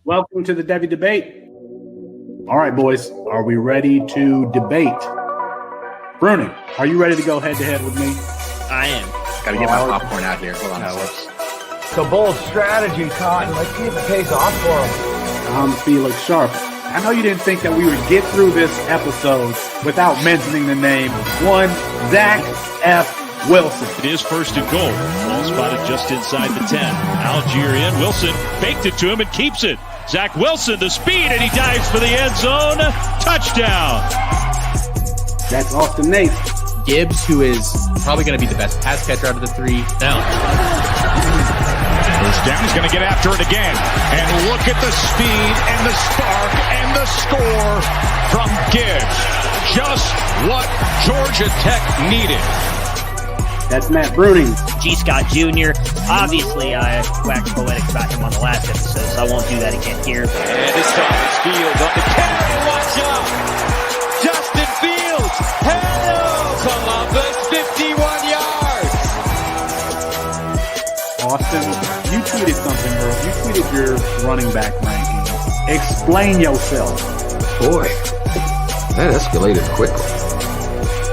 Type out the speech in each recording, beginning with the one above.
Welcome to the Devy debate. All right, boys, are we ready to debate? Bruning, are you ready to go head-to-head with me? I am. Got to get my popcorn out here. Hold on. It's a bold strategy, Cotton. Let's see if it pays off for him. I'm Felix Sharp. I know you didn't think that we would get through this episode without mentioning the name one Zach F. Wilson. It is first and goal. Ball spotted just inside the 10. Algier in. Wilson faked it to him and keeps it. Zach Wilson, the speed, and he dives for the end zone. Touchdown. That's Austin Nace. Gibbs, who is probably going to be the best pass catcher out of the three. Now, first down, he's going to get after it again. And look at the speed and the spark and the score from Gibbs. Just what Georgia Tech needed. That's Matt Bruning. G. Scott Jr. Obviously, I waxed poetic about him on the last episode, so I won't do that again here. And this time it's Fields on the carry. Watch out! Justin Fields! Hello, Columbus! 51 yards! Austin, you tweeted something, bro. You tweeted your running back rankings. Explain yourself. Boy, that escalated quickly.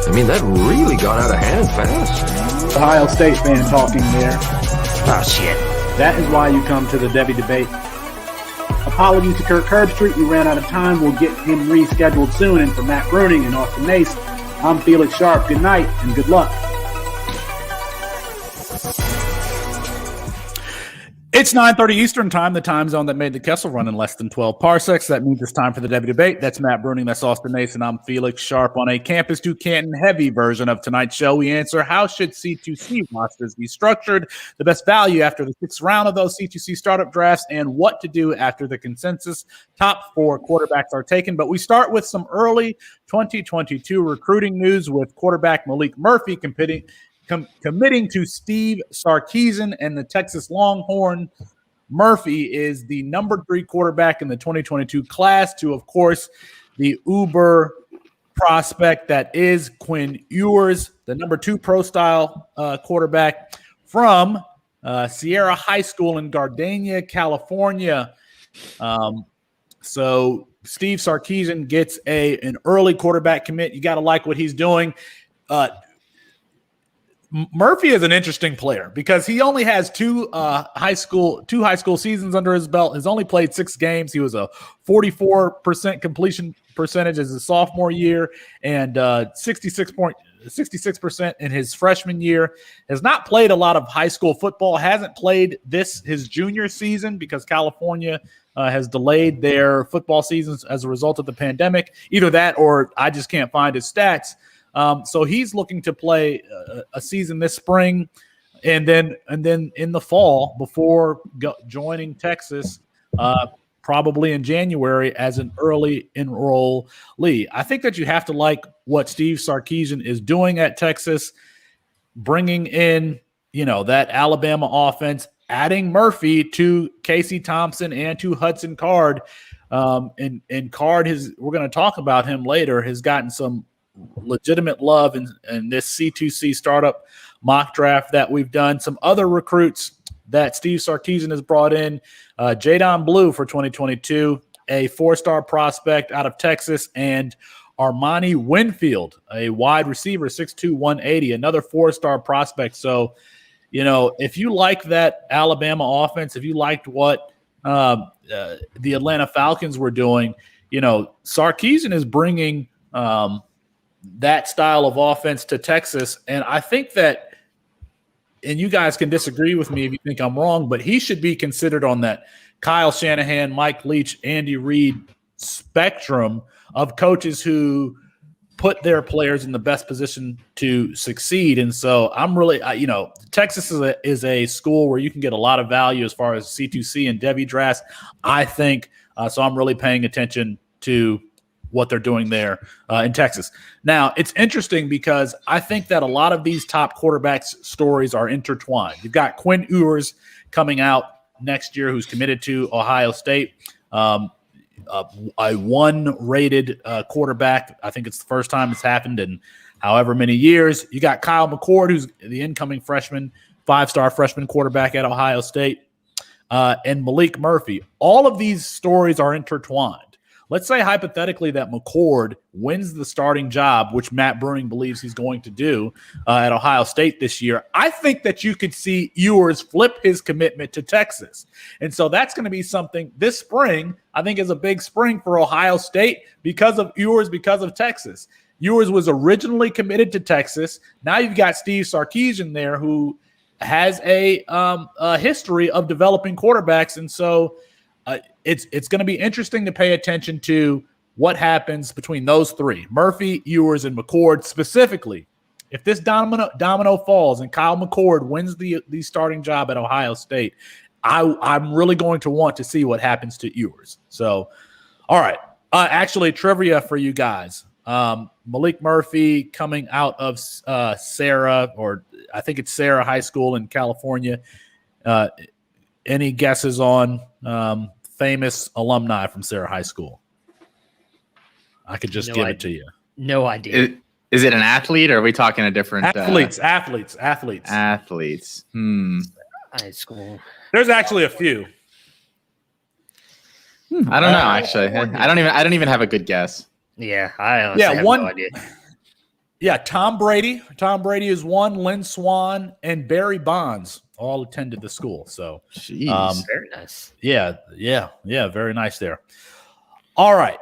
I mean, that really got out of hand fast. Ohio State fan talking there. Oh, shit. That is why you come to the Devy debate. Apologies to Kirk Herbstreit. We ran out of time. We'll get him rescheduled soon. And for Matt Bruning and Austin Nace, I'm Felix Sharp. Good night and good luck. It's 9:30 Eastern time, the time zone that made the Kessel run in less than 12 parsecs. That means it's time for the Devy debate. That's Matt Bruning, that's Austin Nace, and I'm Felix Sharp. On a Campus to Canton heavy version of tonight's show, we answer how should C2C rosters be structured, the best value after the sixth round of those C2C startup drafts, and what to do after the consensus top four quarterbacks are taken. But we start with some early 2022 recruiting news with quarterback Malik Murphy committing to Steve Sarkisian and the Texas Longhorn. Murphy is the number 3 quarterback in the 2022 class to, of course, the uber prospect that is Quinn Ewers, the number 2 pro-style quarterback from Sierra High School in Gardena, California. So Steve Sarkisian gets an early quarterback commit. You got to like what he's doing. Murphy is an interesting player because he only has two high school seasons under his belt. He's only played 6 games. He was a 44% completion percentage as his sophomore year and 66% in his freshman year. Has not played a lot of high school football. Hasn't played his junior season because California has delayed their football seasons as a result of the pandemic. Either that or I just can't find his stats. So he's looking to play a season this spring and then in the fall before joining Texas, probably in January as an early enrollee. I think that you have to like what Steve Sarkisian is doing at Texas, bringing in, that Alabama offense, adding Murphy to Casey Thompson and to Hudson Card. And Card we're going to talk about him later, has gotten some legitimate love in this C2C startup mock draft that we've done. Some other recruits that Steve Sarkisian has brought in, Jadon Blue for 2022, a 4-star prospect out of Texas, and Armani Winfield, a wide receiver, 6'2", 180, another 4-star prospect. So, if you like that Alabama offense, if you liked what the Atlanta Falcons were doing, Sarkisian is bringing that style of offense to Texas. And I think that, and you guys can disagree with me if you think I'm wrong, but he should be considered on that Kyle Shanahan, Mike Leach, Andy Reid spectrum of coaches who put their players in the best position to succeed. And so I'm really, Texas is a school where you can get a lot of value as far as C2C and Devy drafts, I think. So I'm really paying attention to what they're doing there in Texas. Now, it's interesting because I think that a lot of these top quarterbacks stories are intertwined. You've got Quinn Ewers coming out next year who's committed to Ohio State, a 1-rated quarterback. I think it's the first time it's happened in however many years. You got Kyle McCord, who's the incoming freshman, 5-star freshman quarterback at Ohio State. and Malik Murphy. All of these stories are intertwined. Let's say hypothetically that McCord wins the starting job, which Matt Bruning believes he's going to do at Ohio State this year. I think that you could see Ewers flip his commitment to Texas. And so that's going to be something this spring, I think, is a big spring for Ohio State because of Ewers, because of Texas. Ewers was originally committed to Texas. Now you've got Steve Sarkisian there who has a history of developing quarterbacks. And so it's going to be interesting to pay attention to what happens between those three, Murphy, Ewers, and McCord. Specifically, if this domino falls and Kyle McCord wins the starting job at Ohio State, I'm really going to want to see what happens to Ewers. So, all right. Actually, trivia for you guys. Malik Murphy coming out of Sarah, or I think it's Sarah High School in California. Any guesses on famous alumni from Sarah High School? I could just give it to you. No idea. Is it an athlete, or are we talking a different athletes? Athletes. High school. There's actually a few. I don't know. Actually, I don't even have a good guess. Yeah, I honestly have no idea. Yeah, Tom Brady. Tom Brady is one. Lynn Swann and Barry Bonds all attended the school. So, very nice. Yeah, very nice there. All right.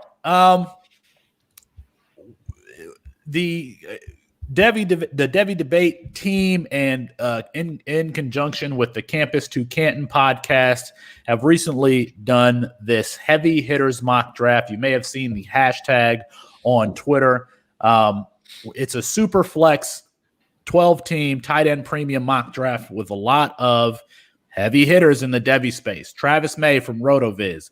The Devy debate team and in conjunction with the Campus to Canton podcast have recently done this heavy hitters mock draft. You may have seen the hashtag on Twitter. It's a super flex 12-team tight end premium mock draft with a lot of heavy hitters in the Devy space. Travis May from RotoViz,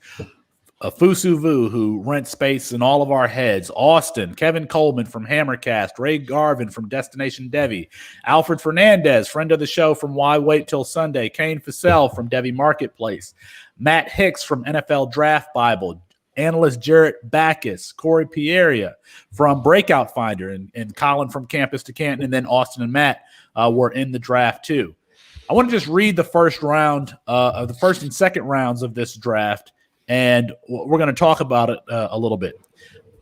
Fusu Vu, who rents space in all of our heads, Austin, Kevin Coleman from Hammercast, Ray Garvin from Destination Devy, Alfred Fernandez, friend of the show from Why Wait Till Sunday, Kane Fassell from Devy Marketplace, Matt Hicks from NFL Draft Bible, analyst Jarrett Backus, Corey Pieria from Breakout Finder, and Colin from Campus to Canton, and then Austin and Matt were in the draft too. I want to just read the first round of the first and second rounds of this draft, and we're going to talk about it a little bit.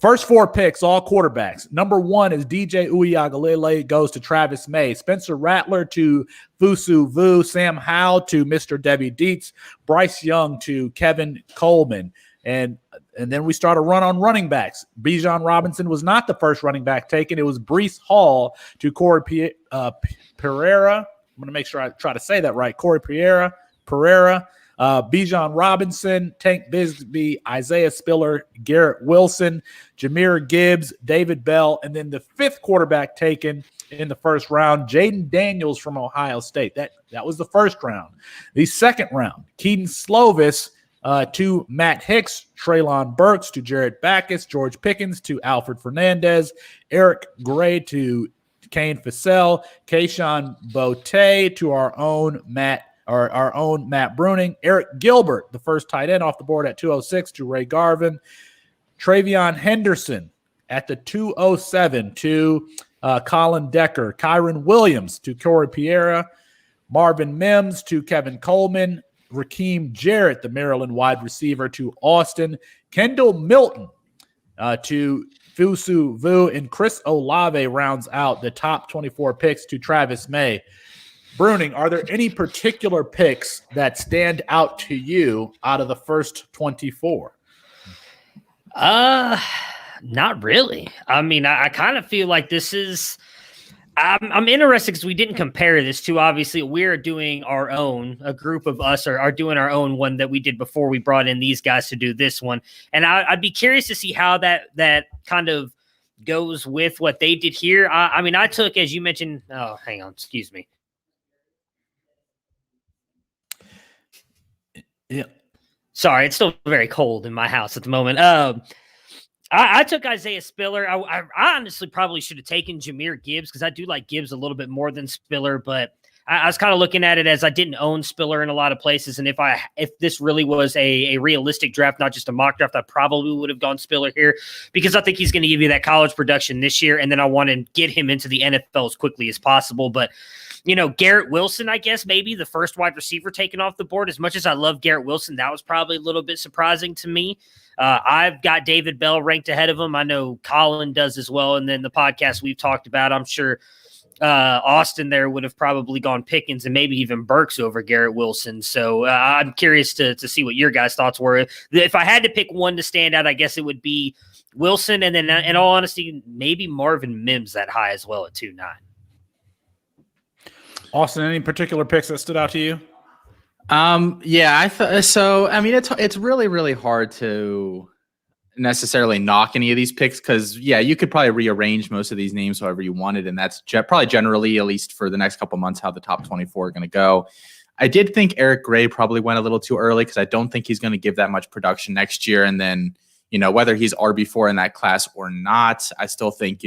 First four picks, all quarterbacks. Number 1 is DJ Uiagalelei, goes to Travis May. Spencer Rattler to Fusu Vu. Sam Howell to Mr. Devy Dietz. Bryce Young to Kevin Coleman. And then we start a run on running backs. Bijan Robinson was not the first running back taken. It was Breece Hall to Corey Pereira. I'm going to make sure I try to say that right. Corey Pereira. Bijan Robinson, Tank Bisbee, Isaiah Spiller, Garrett Wilson, Jahmyr Gibbs, David Bell, and then the 5th quarterback taken in the first round, Jaden Daniels from Ohio State. That was the first round. The second round, Keaton Slovis to Matt Hicks, Treylon Burks to Jarrett Backus, George Pickens to Alfred Fernandez, Eric Gray to Kane Fassell, Keyshawn Botte to our own Matt Bruning, Eric Gilbert, the first tight end off the board at 206 to Ray Garvin, Travion Henderson at the 207 to Colin Decker, Kyron Williams to Corey Pereira, Marvin Mims to Kevin Coleman, Rakeem Jarrett, the Maryland wide receiver, to Austin, Kendall Milton to Fusu Vu, and Chris Olave rounds out the top 24 picks to Travis May. Bruning, are there any particular picks that stand out to you out of the first 24? Not really. I mean, I kind of feel like this is I'm interested because we didn't compare this to, obviously, we're doing our own, a group of us are doing our own one that we did before we brought in these guys to do this one. And I'd be curious to see how that kind of goes with what they did here. I mean, I took, as you mentioned, hang on, excuse me. Yeah. Sorry, it's still very cold in my house at the moment. I took Isaiah Spiller. I honestly probably should have taken Jahmyr Gibbs because I do like Gibbs a little bit more than Spiller, but I was kind of looking at it as I didn't own Spiller in a lot of places. And if this really was a realistic draft, not just a mock draft, I probably would have gone Spiller here because I think he's going to give you that college production this year. And then I want to get him into the NFL as quickly as possible. But, Garrett Wilson, I guess maybe the first wide receiver taken off the board. As much as I love Garrett Wilson, that was probably a little bit surprising to me. I've got David Bell ranked ahead of him. I know Colin does as well. And then the podcast we've talked about, I'm sure Austin there would have probably gone Pickens and maybe even Burks over Garrett Wilson. So I'm curious to see what your guys' thoughts were. If I had to pick one to stand out, I guess it would be Wilson. And then in all honesty, maybe Marvin Mims that high as well at 2.9. Austin, any particular picks that stood out to you? Yeah, I thought so. I mean, it's really, really hard to necessarily knock any of these picks because, yeah, you could probably rearrange most of these names however you wanted, and that's probably generally, at least for the next couple months, how the top 24 are going to go. I did think Eric Gray probably went a little too early because I don't think he's going to give that much production next year. And then, whether he's RB4 in that class or not, I still think,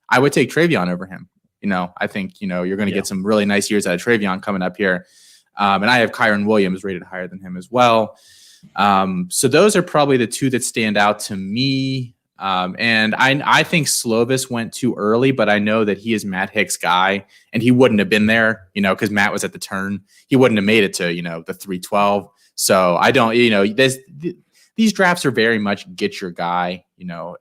I would take Travion over him. I think, you're going to get some really nice years out of Travion coming up here. And I have Kyron Williams rated higher than him as well. So those are probably the two that stand out to me. And I think Slovis went too early, but I know that he is Matt Hicks' guy, and he wouldn't have been there, because Matt was at the turn. He wouldn't have made it to, the 312. So I don't, these drafts are very much get your guy,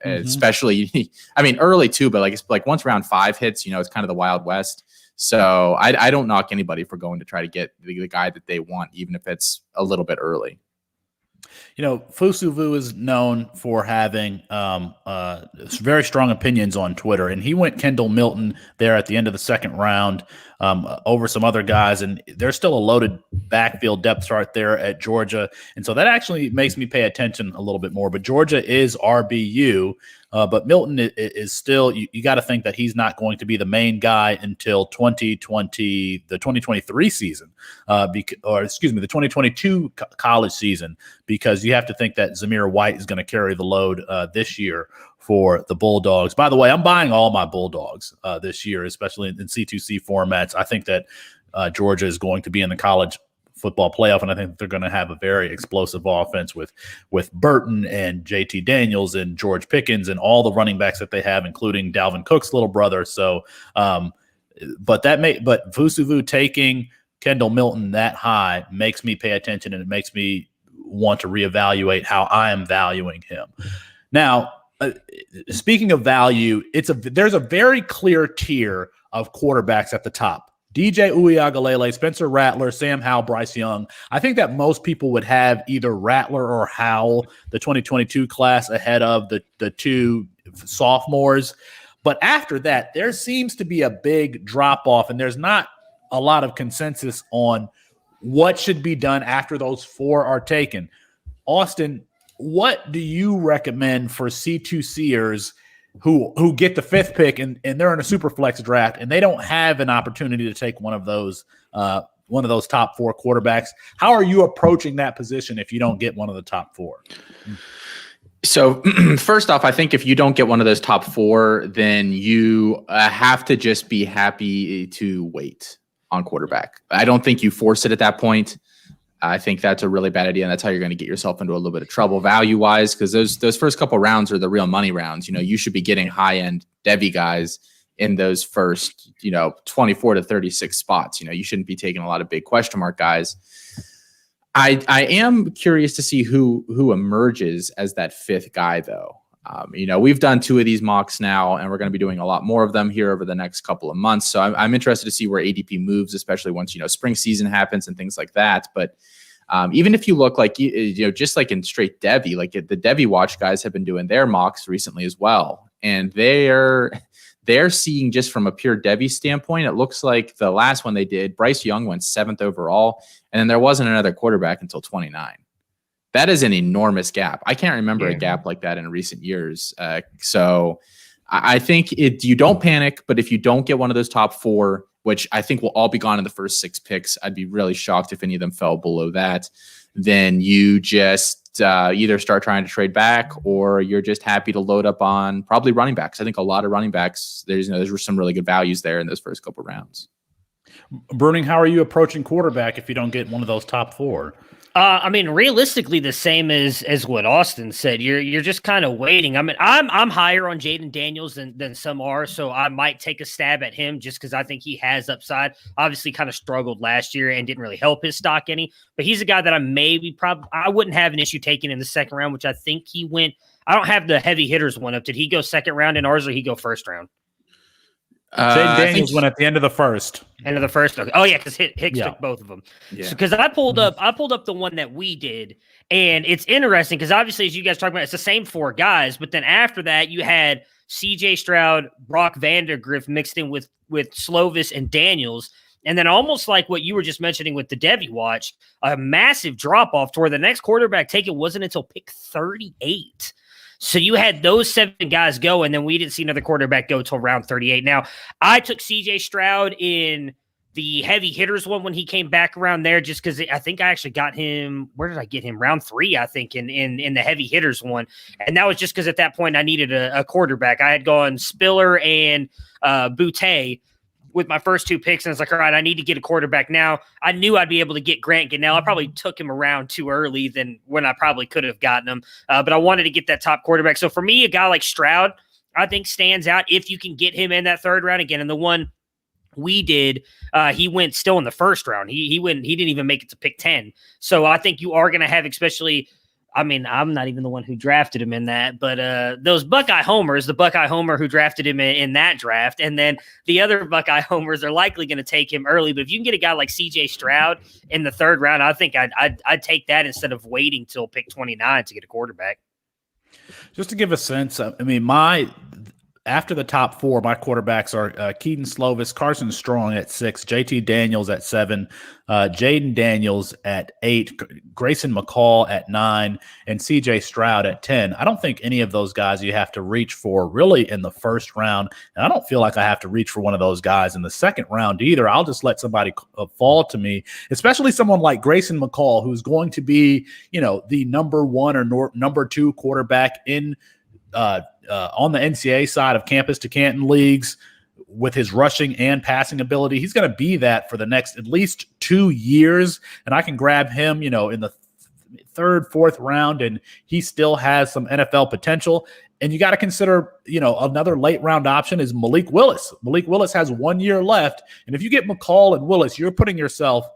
especially, I mean, early too, but it's like once round 5 hits, it's kind of the Wild West. So I don't knock anybody for going to try to get the guy that they want, even if it's a little bit early. Fusuvu is known for having very strong opinions on Twitter, and he went Kendall Milton there at the end of the second round over some other guys, and there's still a loaded backfield depth chart there at Georgia, and so that actually makes me pay attention a little bit more. But Georgia is RBU, but Milton is still, you got to think that he's not going to be the main guy until the 2023 season, the 2022 college season, because you have to think that Zamir White is going to carry the load this year for the Bulldogs. By the way, I'm buying all my Bulldogs this year, especially in C2C formats. I think that Georgia is going to be in the college football playoff, and I think they're going to have a very explosive offense with Burton and JT Daniels and George Pickens and all the running backs that they have, including Dalvin Cook's little brother. So, but Fusuvu taking Kendall Milton that high makes me pay attention, and it makes me want to reevaluate how I am valuing him. Now, speaking of value, there's a very clear tier of quarterbacks at the top. DJ Uiagalelei, Spencer Rattler, Sam Howell, Bryce Young. I think that most people would have either Rattler or Howell, the 2022 class, ahead of the two sophomores. But after that, there seems to be a big drop-off, and there's not a lot of consensus on what should be done after those 4 are taken. Austin, what do you recommend for C2Cers who get the 5th pick and they're in a super flex draft and they don't have an opportunity to take one of those top 4 quarterbacks? How are you approaching that position if you don't get one of the top 4? So first off, I think if you don't get one of those top 4, then you have to just be happy to wait on quarterback. I don't think you force it at that point. I think that's a really bad idea, and that's how you're going to get yourself into a little bit of trouble value-wise, because those first couple rounds are the real money rounds. You should be getting high-end Devy guys in those first, 24 to 36 spots. You shouldn't be taking a lot of big question mark guys. I am curious to see who emerges as that 5th guy, though. We've done 2 of these mocks now, and we're going to be doing a lot more of them here over the next couple of months. So I'm interested to see where ADP moves, especially once, spring season happens and things like that. But even if you look like, just like in straight Devy, like the Devy Watch guys have been doing their mocks recently as well. And they're seeing, just from a pure Devy standpoint, it looks like the last one they did, Bryce Young went 7th overall, and then there wasn't another quarterback until 29. That is an enormous gap. I can't remember a gap like that in recent years. So I think you don't panic, but if you don't get one of those top 4, which I think will all be gone in the first 6 picks, I'd be really shocked if any of them fell below that. Then you just either start trying to trade back, or you're just happy to load up on probably running backs. I think a lot of running backs, there's some really good values there in those first couple rounds. Bruning, how are you approaching quarterback if you don't get one of those top 4? I mean, realistically, the same as what Austin said. You're just kind of waiting. I mean, I'm higher on Jaden Daniels than some are, so I might take a stab at him just because I think he has upside. Obviously, kind of struggled last year and didn't really help his stock any. But he's a guy that I wouldn't have an issue taking in the second round, which I think he went. I don't have the heavy hitters one up. Did he go second round in ours, or he go first round? Jaden Daniels went at the end of the first. End of the first. Okay. Oh yeah, because Hicks took both of them. Yeah. Because I pulled up the one that we did, and it's interesting because obviously, as you guys talk about, it's the same 4 guys, but then after that, you had C.J. Stroud, Brock Vandagriff mixed in with Slovis and Daniels, and then almost like what you were just mentioning with the Devy watch, a massive drop off to where the next quarterback taken wasn't until pick 38. So you had those 7 guys go, and then we didn't see another quarterback go till round 38. Now, I took C.J. Stroud in the heavy hitters one when he came back around there, just because I think I actually got him. Where did I get him? Round 3, I think, in the heavy hitters one. And that was just because at that point I needed a quarterback. I had gone Spiller and Boutte with my first 2 picks, and it's like, all right, I need to get a quarterback now. I knew I'd be able to get Grant Gunnell. I probably took him around too early than when I probably could have gotten him, but I wanted to get that top quarterback. So for me, a guy like Stroud, I think stands out if you can get him in that third round again. And the one we did, he went still in the first round. He didn't even make it to pick 10. So I think you are going to have, especially, I mean, I'm not even the one who drafted him in that, but those Buckeye homers, the Buckeye homer who drafted him in that draft, and then the other Buckeye homers are likely going to take him early. But if you can get a guy like C.J. Stroud in the third round, I think I'd take that instead of waiting till pick 29 to get a quarterback. Just to give a sense, I mean, after the top 4, my quarterbacks are Keaton Slovis, Carson Strong at 6, JT Daniels at 7, Jaden Daniels at 8, Grayson McCall at 9, and CJ Stroud at 10. I don't think any of those guys you have to reach for really in the first round, and I don't feel like I have to reach for one of those guys in the second round either. I'll just let somebody fall to me, especially someone like Grayson McCall, who's going to be, the number 1 or number 2 quarterback in on the NCAA side of campus to Canton leagues with his rushing and passing ability. He's going to be that for the next at least 2 years, and I can grab him, in the third, fourth round, and he still has some NFL potential. And you got to consider, another late round option is Malik Willis. Malik Willis has 1 year left, and if you get McCall and Willis, you're putting yourself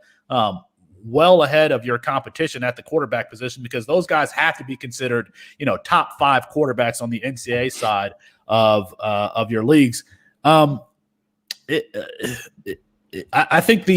well ahead of your competition at the quarterback position, because those guys have to be considered, top 5 quarterbacks on the NCAA side of your leagues. I think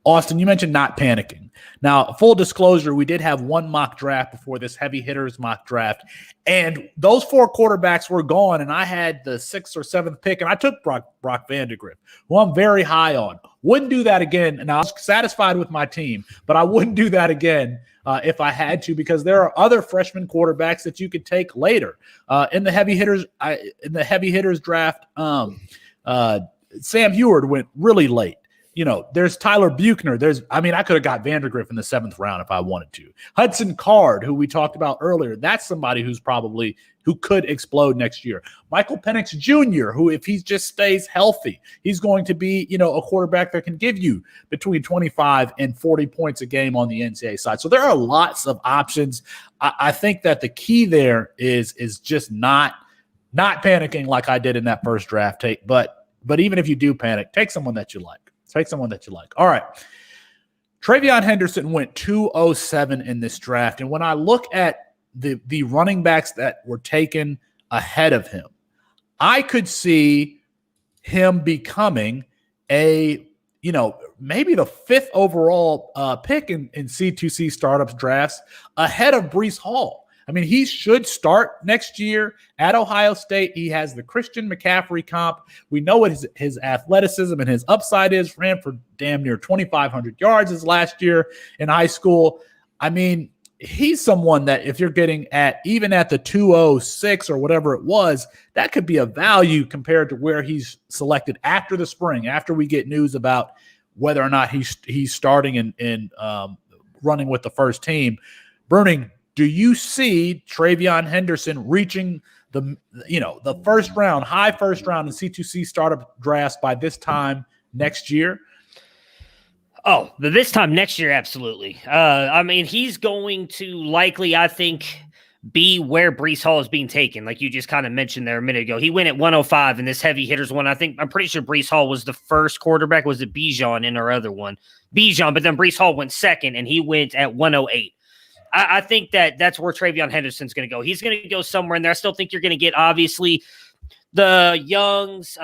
Austin, you mentioned not panicking. Now, full disclosure, we did have 1 mock draft before this heavy hitters mock draft, and those 4 quarterbacks were gone, and I had the 6th or 7th pick, and I took Brock Vandagriff, who I'm very high on. Wouldn't do that again, and I was satisfied with my team, but I wouldn't do that again if I had to, because there are other freshman quarterbacks that you could take later in the heavy hitters draft. Sam Heward went really late. There's Tyler Buchner. I could have got Vandagriff in the 7th round if I wanted to. Hudson Card, who we talked about earlier, that's somebody who could explode next year. Michael Penix Jr., who, if he just stays healthy, he's going to be, a quarterback that can give you between 25 and 40 points a game on the NCAA side. So there are lots of options. I think that the key there is just not panicking like I did in that first draft take. But even if you do panic, take someone that you like. All right. TreVeyon Henderson went 207 in this draft. And when I look at the running backs that were taken ahead of him, I could see him becoming maybe the 5th overall pick in C2C startups drafts ahead of Breece Hall. I mean, he should start next year at Ohio State. He has the Christian McCaffrey comp. We know what his athleticism and his upside is. Ran for damn near 2,500 yards his last year in high school. I mean, he's someone that if you're getting even at the 206 or whatever it was, that could be a value compared to where he's selected after the spring, after we get news about whether or not he's starting and running with the first team. Bruning, do you see TreVeyon Henderson reaching the first round, high first round in C2C startup drafts by this time next year? Oh, this time next year, absolutely. I mean, he's going to likely, I think, be where Breece Hall is being taken. Like you just kind of mentioned there a minute ago. He went at 105 in this heavy hitters one. I'm pretty sure Breece Hall was the first quarterback. Was it Bijan in our other one? Bijan, but then Breece Hall went second, and he went at 108. I think that's where TreVeyon Henderson's going to go. He's going to go somewhere in there. I still think you're going to get, obviously, the Youngs,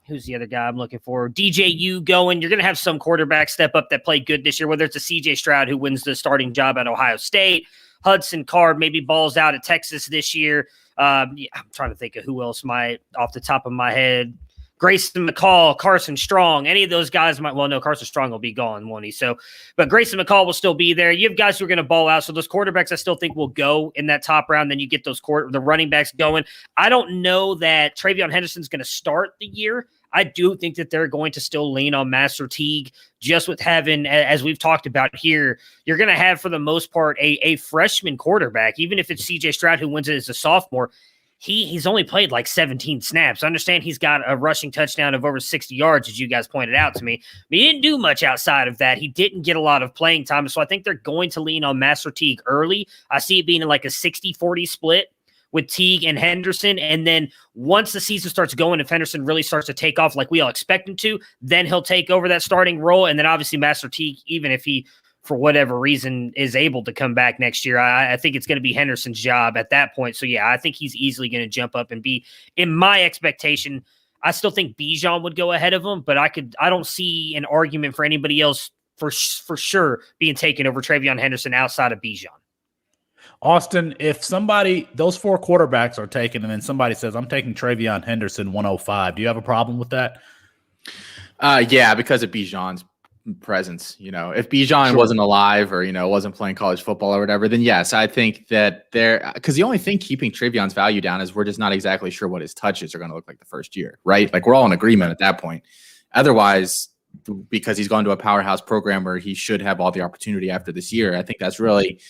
who's the other guy I'm looking for? DJU going. You're going to have some quarterbacks step up that played good this year, whether it's a CJ Stroud who wins the starting job at Ohio State, Hudson Card maybe balls out at Texas this year. I'm trying to think of who else might off the top of my head. Grayson McCall, Carson Strong, any of those guys might, well, no, Carson Strong will be gone, won't he? So, but Grayson McCall will still be there. You have guys who are going to ball out. So those quarterbacks I still think will go in that top round. Then you get those the running backs going. I don't know that TreVeyon Henderson's going to start the year. I do think that they're going to still lean on Master Teague just with having, as we've talked about here, you're going to have for the most part a freshman quarterback, even if it's CJ Stroud who wins it as a sophomore. He's only played like 17 snaps. I understand he's got a rushing touchdown of over 60 yards, as you guys pointed out to me. But he didn't do much outside of that. He didn't get a lot of playing time. So I think they're going to lean on Master Teague early. I see it being like a 60-40 split with Teague and Henderson. And then once the season starts going, if Henderson really starts to take off like we all expect him to, then he'll take over that starting role. And then obviously Master Teague, even if he, for whatever reason, is able to come back next year, I think it's going to be Henderson's job at that point. So, yeah, I think he's easily going to jump up and be, in my expectation, I still think Bijan would go ahead of him, but I don't see an argument for anybody else for sure being taken over TreVeyon Henderson outside of Bijan. Austin, if those four quarterbacks are taken and then somebody says, I'm taking TreVeyon Henderson 105, do you have a problem with that? Yeah, because of Bijan's presence. If Bijan wasn't alive or wasn't playing college football or whatever, then yes, I think that because the only thing keeping TreVeyon's value down is we're just not exactly sure what his touches are going to look like the first year, right? Like we're all in agreement at that point. Otherwise, because he's gone to a powerhouse program where he should have all the opportunity after this year, I think that's really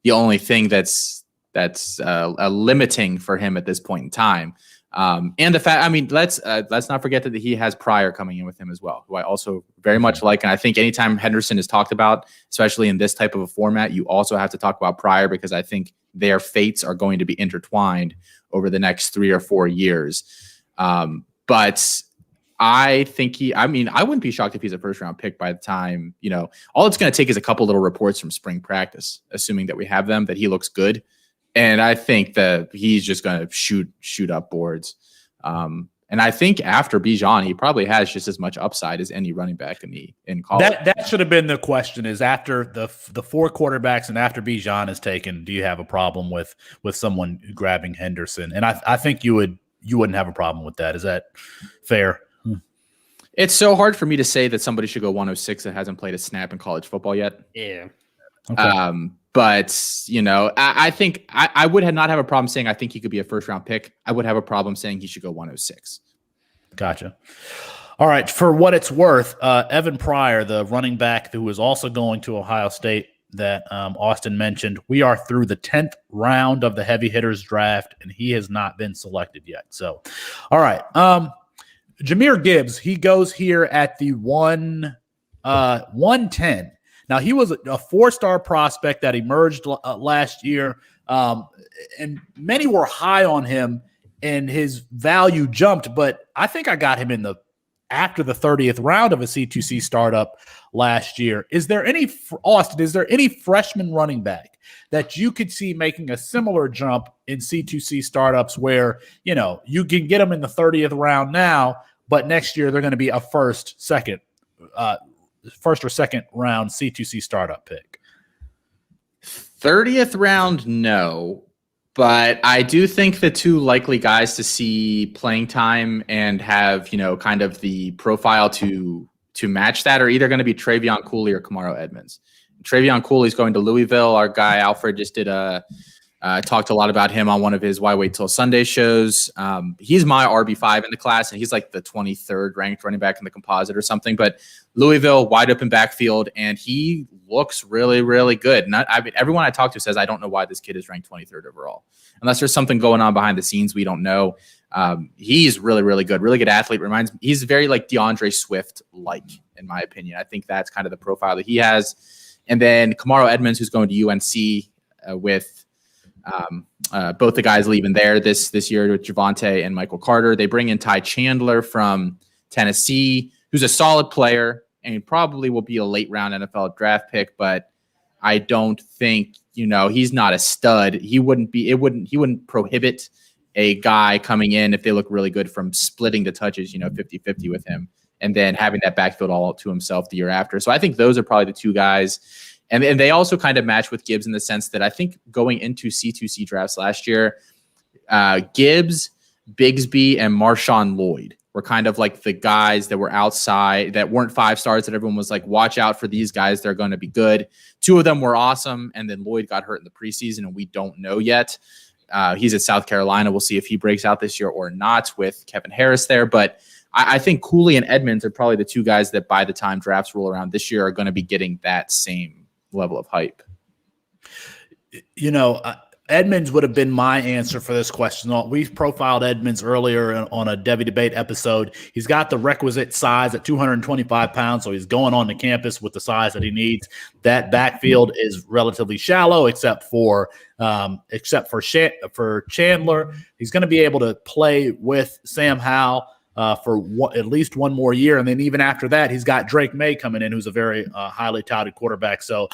the only thing that's limiting for him at this point in time. And the fact, let's not forget that he has Pryor coming in with him as well, who I also very much like. And I think anytime Henderson is talked about, especially in this type of a format, you also have to talk about Pryor because I think their fates are going to be intertwined over the next 3 or 4 years. But I think I wouldn't be shocked if he's a first round pick by the time, all it's going to take is a couple little reports from spring practice, assuming that we have them, that he looks good. And I think that he's just going to shoot up boards. And I think after Bijan, he probably has just as much upside as any running back in college. That should have been the question: is after the four quarterbacks and after Bijan is taken, do you have a problem with someone grabbing Henderson? And I think you wouldn't have a problem with that. Is that fair? It's so hard for me to say that somebody should go 106 that hasn't played a snap in college football yet. Yeah. Okay. But, I think I would not have a problem saying I think he could be a first-round pick. I would have a problem saying he should go 106. Gotcha. All right. For what it's worth, Evan Pryor, the running back who is also going to Ohio State that Austin mentioned, we are through the 10th round of the heavy hitters draft, and he has not been selected yet. So, all right. Jahmyr Gibbs, he goes here at the 110. Now, he was a 4-star prospect that emerged last year, and many were high on him, and his value jumped. But I think I got him after the 30th round of a C2C startup last year. Is there any freshman running back that you could see making a similar jump in C2C startups where, you can get them in the 30th round now, but next year they're going to be a first or second round C2C startup pick? 30th round, no. But I do think the two likely guys to see playing time and have, kind of the profile to match that are either going to be Travion Cooley or Kamaro Edmonds. Travion Cooley is going to Louisville. Our guy Alfred just did a I talked a lot about him on one of his Why Wait Till Sunday shows. He's my RB5 in the class, and he's like the 23rd ranked running back in the composite or something. But Louisville, wide open backfield, and he looks really, really good. Everyone I talk to says, I don't know why this kid is ranked 23rd overall. Unless there's something going on behind the scenes we don't know. He's really, really good athlete. He's very like DeAndre Swift-like, in my opinion. I think that's kind of the profile that he has. And then Kamaro Edmonds, who's going to UNC with both the guys leaving there this year with Javonte and Michael Carter. They bring in Ty Chandler from Tennessee, who's a solid player and probably will be a late round NFL draft pick, but I don't think, he's not a stud. He wouldn't prohibit a guy coming in if they look really good from splitting the touches, 50-50 with him and then having that backfield all to himself the year after. So I think those are probably the two guys. And they also kind of match with Gibbs in the sense that I think going into C2C drafts last year, Gibbs, Bigsby, and Marshawn Lloyd were kind of like the guys that were outside that weren't 5 stars that everyone was like, watch out for these guys. They're going to be good. 2 of them were awesome. And then Lloyd got hurt in the preseason and we don't know yet. He's at South Carolina. We'll see if he breaks out this year or not with Kevin Harris there. But I think Cooley and Edmonds are probably the 2 guys that by the time drafts roll around this year are going to be getting that same level of hype. Edmonds would have been my answer for this question. We've profiled Edmonds earlier on a Devy Debate episode. He's got the requisite size at 225 pounds, so he's going on the campus with the size that he needs. That backfield is relatively shallow, except for Chandler. He's going to be able to play with Sam Howell for at least one more year. And then even after that, he's got Drake May coming in, who's a very highly touted quarterback. So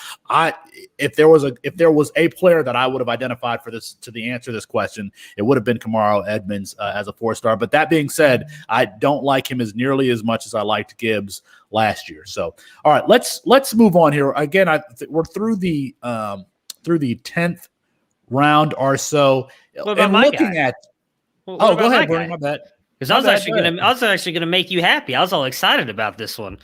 if there was a player that I would have identified for this to the answer to this question, it would have been Kamaro Edmonds as a 4-star. But that being said, I don't like him as nearly as much as I liked Gibbs last year. So, all right, let's move on here. Again, we're through the 10th round or so. What about my guy? Go ahead, Bernie, my bad. Because I was actually gonna make you happy. I was all excited about this one.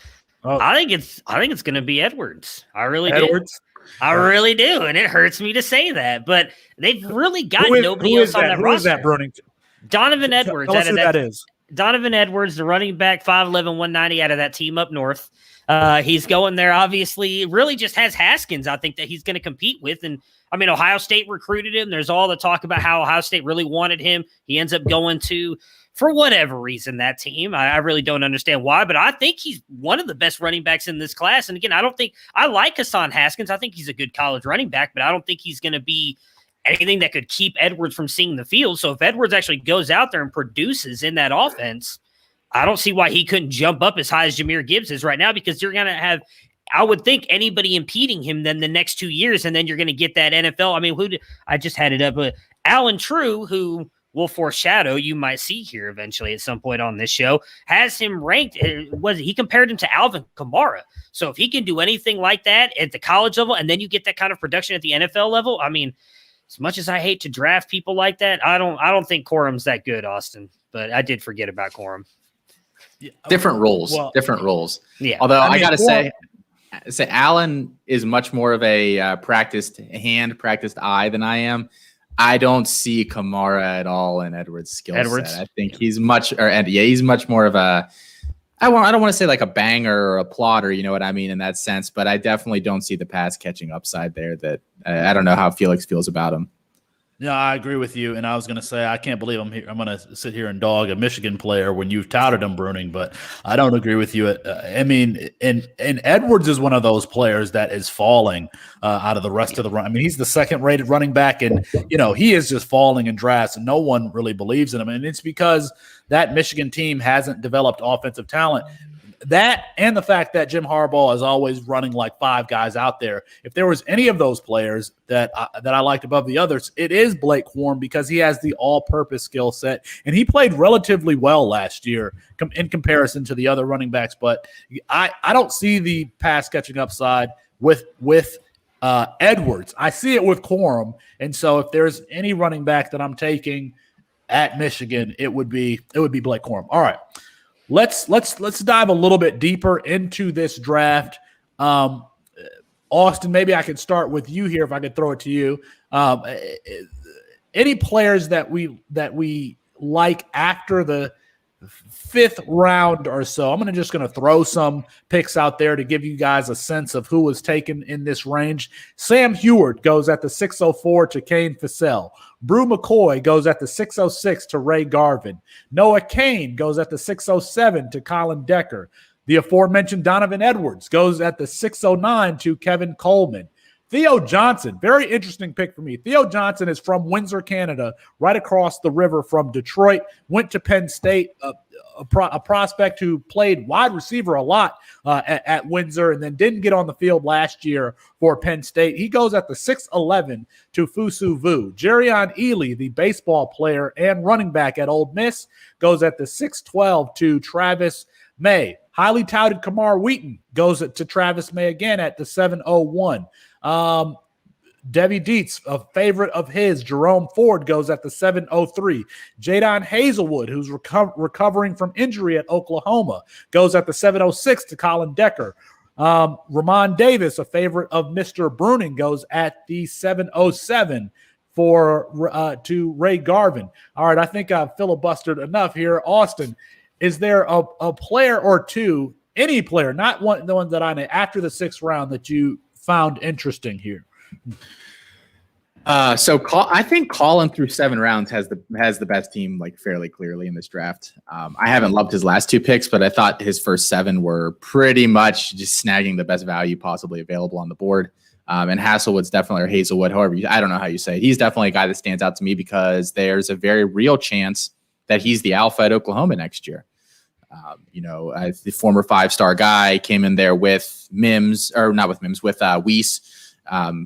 Oh. I think it's gonna be Edwards. I really Edwards? do. I really do, and it hurts me to say that, but they've really got nobody else on that roster. Who is that, Brunington? Donovan Edwards. Tell us who that is. Donovan Edwards, the running back, 5'11", 190 out of that team up north. He's going there, obviously, really just has Haskins, I think, that he's going to compete with. And, Ohio State recruited him. There's all the talk about how Ohio State really wanted him. He ends up going to, for whatever reason, that team. I really don't understand why, but I think he's one of the best running backs in this class. And, again, I like Hassan Haskins. I think he's a good college running back, but I don't think he's going to be anything that could keep Edwards from seeing the field. So if Edwards actually goes out there and produces in that offense, I don't see why he couldn't jump up as high as Jahmyr Gibbs is right now, because you're going to have, I would think, anybody impeding him then the next 2 years, and then you're going to get that NFL. I just had it up, but Alan True, who will foreshadow you might see here eventually at some point on this show, has him ranked. He compared him to Alvin Kamara. So if he can do anything like that at the college level, and then you get that kind of production at the NFL level, as much as I hate to draft people like that, I don't think Corum's that good, Austin. But I did forget about Corum. Different roles. Yeah. Although I gotta say, Allen is much more of a practiced eye than I am. I don't see Kamara at all in Edwards' skill set. I think he's much more of a. I don't want to say like a banger or a plotter, you know what I mean, in that sense, but I definitely don't see the pass catching upside there. That I don't know how Felix feels about him. Yeah, I agree with you. And I was going to say, I can't believe I'm going to sit here and dog a Michigan player when you've touted him, Bruning, but I don't agree with you. And Edwards is one of those players that is falling out of the rest of the run. He's the second rated running back, and, he is just falling in drafts, and no one really believes in him. And it's because that Michigan team hasn't developed offensive talent. That and the fact that Jim Harbaugh is always running like 5 guys out there. If there was any of those players that I liked above the others, it is Blake Corum, because he has the all-purpose skill set, and he played relatively well last year in comparison to the other running backs. But I don't see the pass catching upside with Edwards. I see it with Corum, and so if there's any running back that I'm taking at Michigan, it would be Blake Corum. All right. Let's dive a little bit deeper into this draft. Austin, maybe I could start with you here if I could throw it to you. Any players that we like after the 5th round or so? I'm just going to throw some picks out there to give you guys a sense of who was taken in this range. Sam Heward goes at the 604 to Kane Fassell. Brew McCoy goes at the 606 to Ray Garvin. Noah Kane goes at the 607 to Colin Decker. The aforementioned Donovan Edwards goes at the 609 to Kevin Coleman. Theo Johnson, very interesting pick for me. Theo Johnson is from Windsor, Canada, right across the river from Detroit. Went to Penn State, a prospect who played wide receiver a lot at Windsor and then didn't get on the field last year for Penn State. He goes at the 6'11 to Fusu Vu. Jerion Ely, the baseball player and running back at Ole Miss, goes at the 6'12 to Travis May. Highly touted Kamar Wheaton goes to Travis May again at the 701. Devy Dietz, a favorite of his, Jerome Ford, goes at the 703. Jadon Hazelwood, who's recovering from injury at Oklahoma, goes at the 706 to Colin Decker. Ramon Davis, a favorite of Mr. Bruning, goes at the 707 to Ray Garvin. All right, I think I've filibustered enough here. Austin, is there a player or two, any player, not the one that I know, after the 6th round that you found interesting here? I think Colin through 7 rounds has the best team, like, fairly clearly in this draft. I haven't loved his last 2 picks, but I thought his first 7 were pretty much just snagging the best value possibly available on the board. And Hazelwood's definitely, or Hazelwood, I don't know how you say it. He's definitely a guy that stands out to me because there's a very real chance that he's the alpha at Oklahoma next year. The former 5-star guy came in there with Weiss,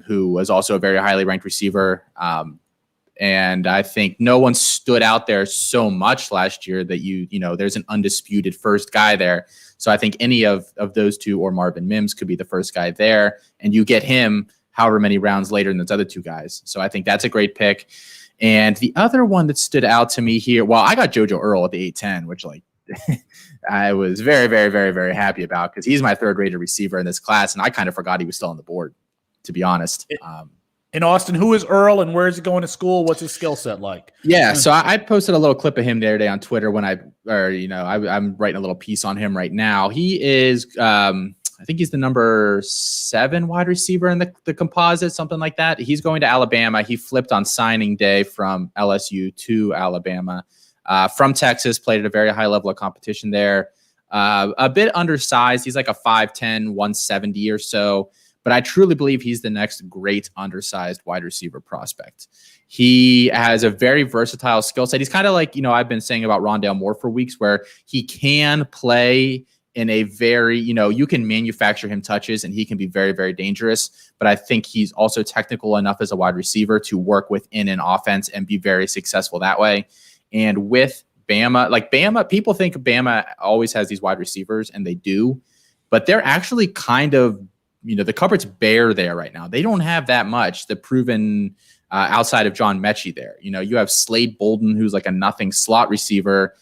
who was also a very highly ranked receiver. And I think no one stood out there so much last year that there's an undisputed first guy there. So I think any of those two, or Marvin Mims, could be the first guy there, and you get him however many rounds later than those other 2 guys. So I think that's a great pick. And the other one that stood out to me here, well, I got JoJo Earl at the 810, which I was very, very, very, very happy about because he's my 3rd-rated receiver in this class, and I kind of forgot he was still on the board, to be honest. In Austin, who is Earl and where is he going to school? What's his skill set like? Yeah, so I posted a little clip of him the other day on Twitter I'm writing a little piece on him right now. He is, I think he's the number 7 wide receiver in the composite, something like that. He's going to Alabama. He flipped on signing day from LSU to Alabama. From Texas, played at a very high level of competition there. A bit undersized. He's like a 5'10", 170 or so. But I truly believe he's the next great undersized wide receiver prospect. He has a very versatile skill set. He's kind of like, I've been saying about Rondale Moore for weeks, where he can play in a very, you can manufacture him touches and he can be very, very dangerous. But I think he's also technical enough as a wide receiver to work within an offense and be very successful that way. And with Bama, people think Bama always has these wide receivers, and they do, but they're actually kind of, the cupboard's bare there right now. They don't have that much, the proven outside of John Mechie there. You have Slade Bolden, who's like a nothing slot receiver,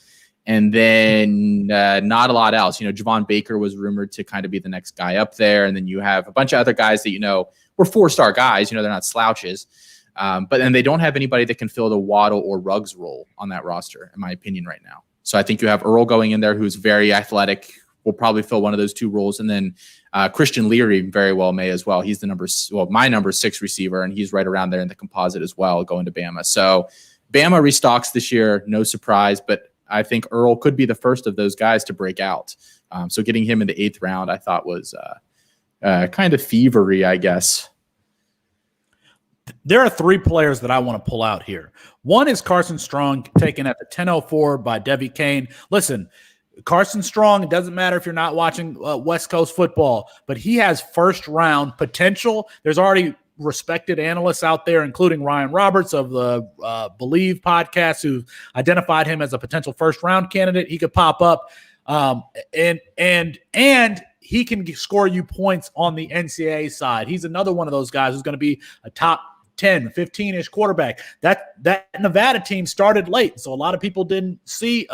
and then not a lot else. Javon Baker was rumored to kind of be the next guy up there, and then you have a bunch of other guys that, were 4-star guys. They're not slouches. But then they don't have anybody that can fill the Waddle or Ruggs role on that roster, in my opinion, right now. So I think you have Earl going in there, who's very athletic, will probably fill one of those 2 roles. And then Christian Leary very well may as well. He's my number 6 receiver, and he's right around there in the composite as well, going to Bama. So Bama restocks this year, no surprise, but I think Earl could be the first of those guys to break out. So getting him in the 8th round, I thought was kind of thievery, I guess. There are 3 players that I want to pull out here. One is Carson Strong, taken at the 1004 by Devy Kane. Listen, Carson Strong, it doesn't matter if you're not watching West Coast football, but he has first-round potential. There's already respected analysts out there, including Ryan Roberts of the Believe podcast, who identified him as a potential first-round candidate. He could pop up, and he can score you points on the NCAA side. He's another one of those guys who's going to be a top 10, 15-ish quarterback. That Nevada team started late, so a lot of people didn't see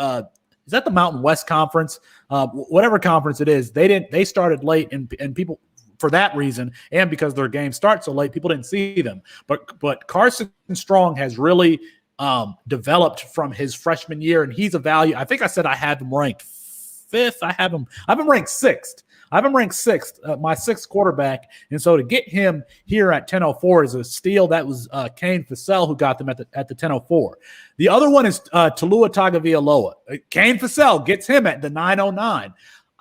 is that the Mountain West Conference? Whatever conference it is, they started late, and people for that reason, and because their game starts so late, people didn't see them. But Carson Strong has really developed from his freshman year, and he's a value. I think I said I have him ranked 5th. I have him ranked 6th. I have him ranked 6th, my 6th quarterback. And so to get him here at 10:04 is a steal. That was Kane Fassell who got them at the 10:04. The other one is Talua Tagovailoa. Kane Fassell gets him at the 9:09.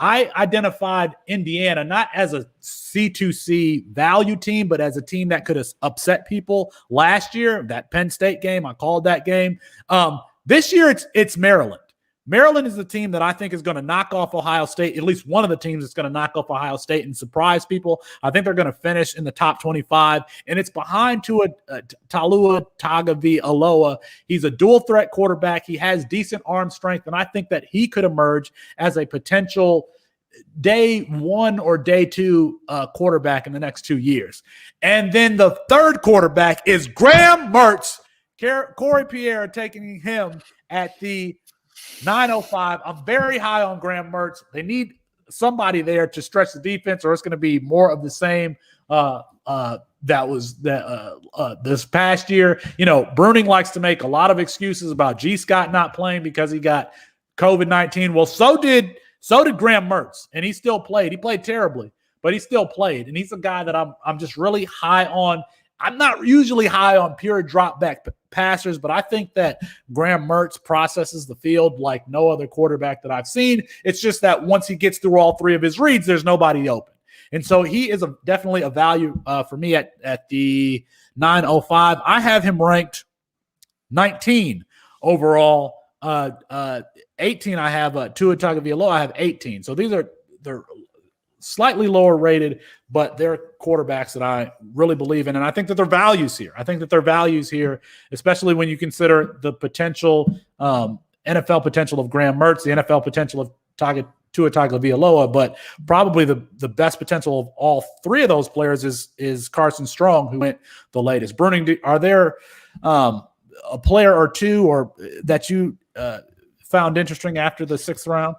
I identified Indiana not as a C2C value team, but as a team that could have upset people last year. That Penn State game, I called that game. This year, it's Maryland. Maryland is the team that I think is going to knock off Ohio State, at least one of the teams that's going to knock off Ohio State and surprise people. I think they're going to finish in the top 25, and it's behind Talua Tagovailoa. He's a dual threat quarterback. He has decent arm strength, and I think that he could emerge as a potential day 1 or day 2 quarterback in the next 2 years. And then the third quarterback is Graham Mertz. Corey Pierre taking him at the 9:05. I'm very high on Graham Mertz. They need somebody there to stretch the defense, or it's going to be more of the same this past year. You know, Bruning likes to make a lot of excuses about G. Scott not playing because he got COVID-19. Well, so did Graham Mertz, and he still played. He played terribly, but he still played, and he's a guy that I'm just really high on. I'm not usually high on pure drop back passers, but I think that Graham Mertz processes the field like no other quarterback that I've seen. It's just that once he gets through all 3 of his reads, there's nobody open. And so he is definitely a value for me at the 9:05. I have him ranked 19 overall. 18 I have Tua Tagovailoa. I have 18. So they're slightly lower rated, but they're quarterbacks that I really believe in. And I think that their values here, especially when you consider the potential NFL potential of Graham Mertz, the NFL potential of Tua Tagovailoa, but probably the best potential of all 3 of those players is Carson Strong, who went the latest. Bruning, are there a player or 2 or that you found interesting after the 6th round?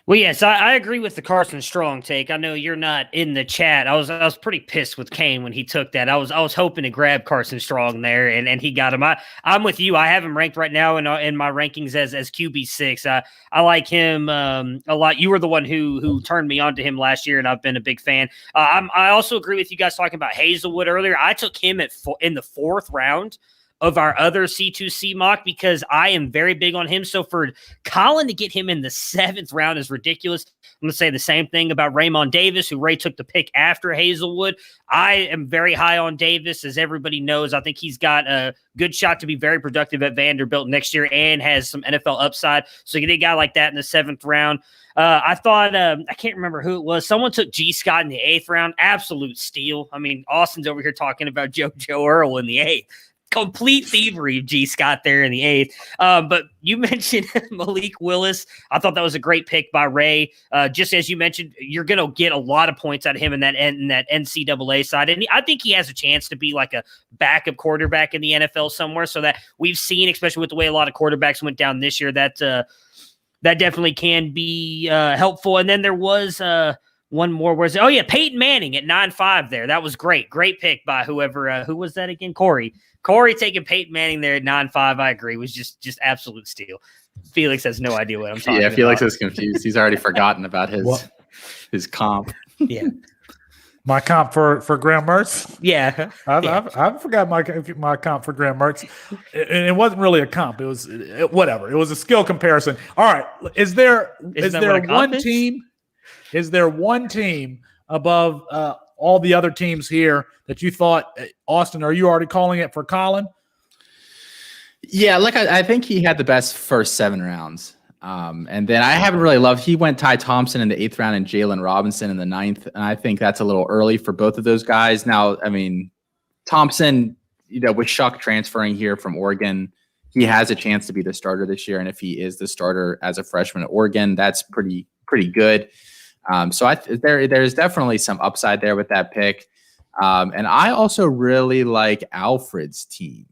Well, yes, I agree with the Carson Strong take. I know you're not in the chat. I was pretty pissed with Kane when he took that. I was hoping to grab Carson Strong there, and he got him. I'm with you. I have him ranked right now in my rankings as QB6. I like him a lot. You were the one who turned me on to him last year, and I've been a big fan. I also agree with you guys talking about Hazelwood earlier. I took him in the 4th round of our other C2C mock because I am very big on him. So for Colin to get him in the 7th round is ridiculous. I'm going to say the same thing about Raymond Davis, who Ray took the pick after Hazelwood. I am very high on Davis, as everybody knows. I think he's got a good shot to be very productive at Vanderbilt next year and has some NFL upside. So you get a guy like that in the 7th round. I thought, I can't remember who it was. Someone took G. Scott in the 8th round. Absolute steal. I mean, Austin's over here talking about Joe Earl in the 8th. Complete thievery, G. Scott there in the 8th. But you mentioned Malik Willis. I thought that was a great pick by Ray. Just as you mentioned, you're going to get a lot of points out of him in that NCAA side. And I think he has a chance to be like a backup quarterback in the NFL somewhere. So that we've seen, especially with the way a lot of quarterbacks went down this year, that definitely can be helpful. And then there was one more. Where's it? Oh, yeah, Peyton Manning at 9.5 there. That was great. Great pick by whoever. Who was that again? Corey taking Peyton Manning there at 9.5, I agree, was just absolute steal. Felix has no idea what I'm talking about. Yeah, Felix is confused. He's already forgotten about his comp. Yeah. My comp for Graham Mertz? Yeah. I forgot my comp for Graham Mertz. And it wasn't really a comp. It was whatever. It was a skill comparison. All right. Is there one team? Is there one team above all the other teams here that you thought, Austin, are you already calling it for Colin? Yeah, I think he had the best first 7 rounds. And then I haven't really loved, he went Ty Thompson in the 8th round and Jalen Robinson in the 9th. And I think that's a little early for both of those guys. Now, I mean, Thompson, with Shuck transferring here from Oregon, he has a chance to be the starter this year. And if he is the starter as a freshman at Oregon, that's pretty good. So there's definitely some upside there with that pick. And I also really like Alfred's team.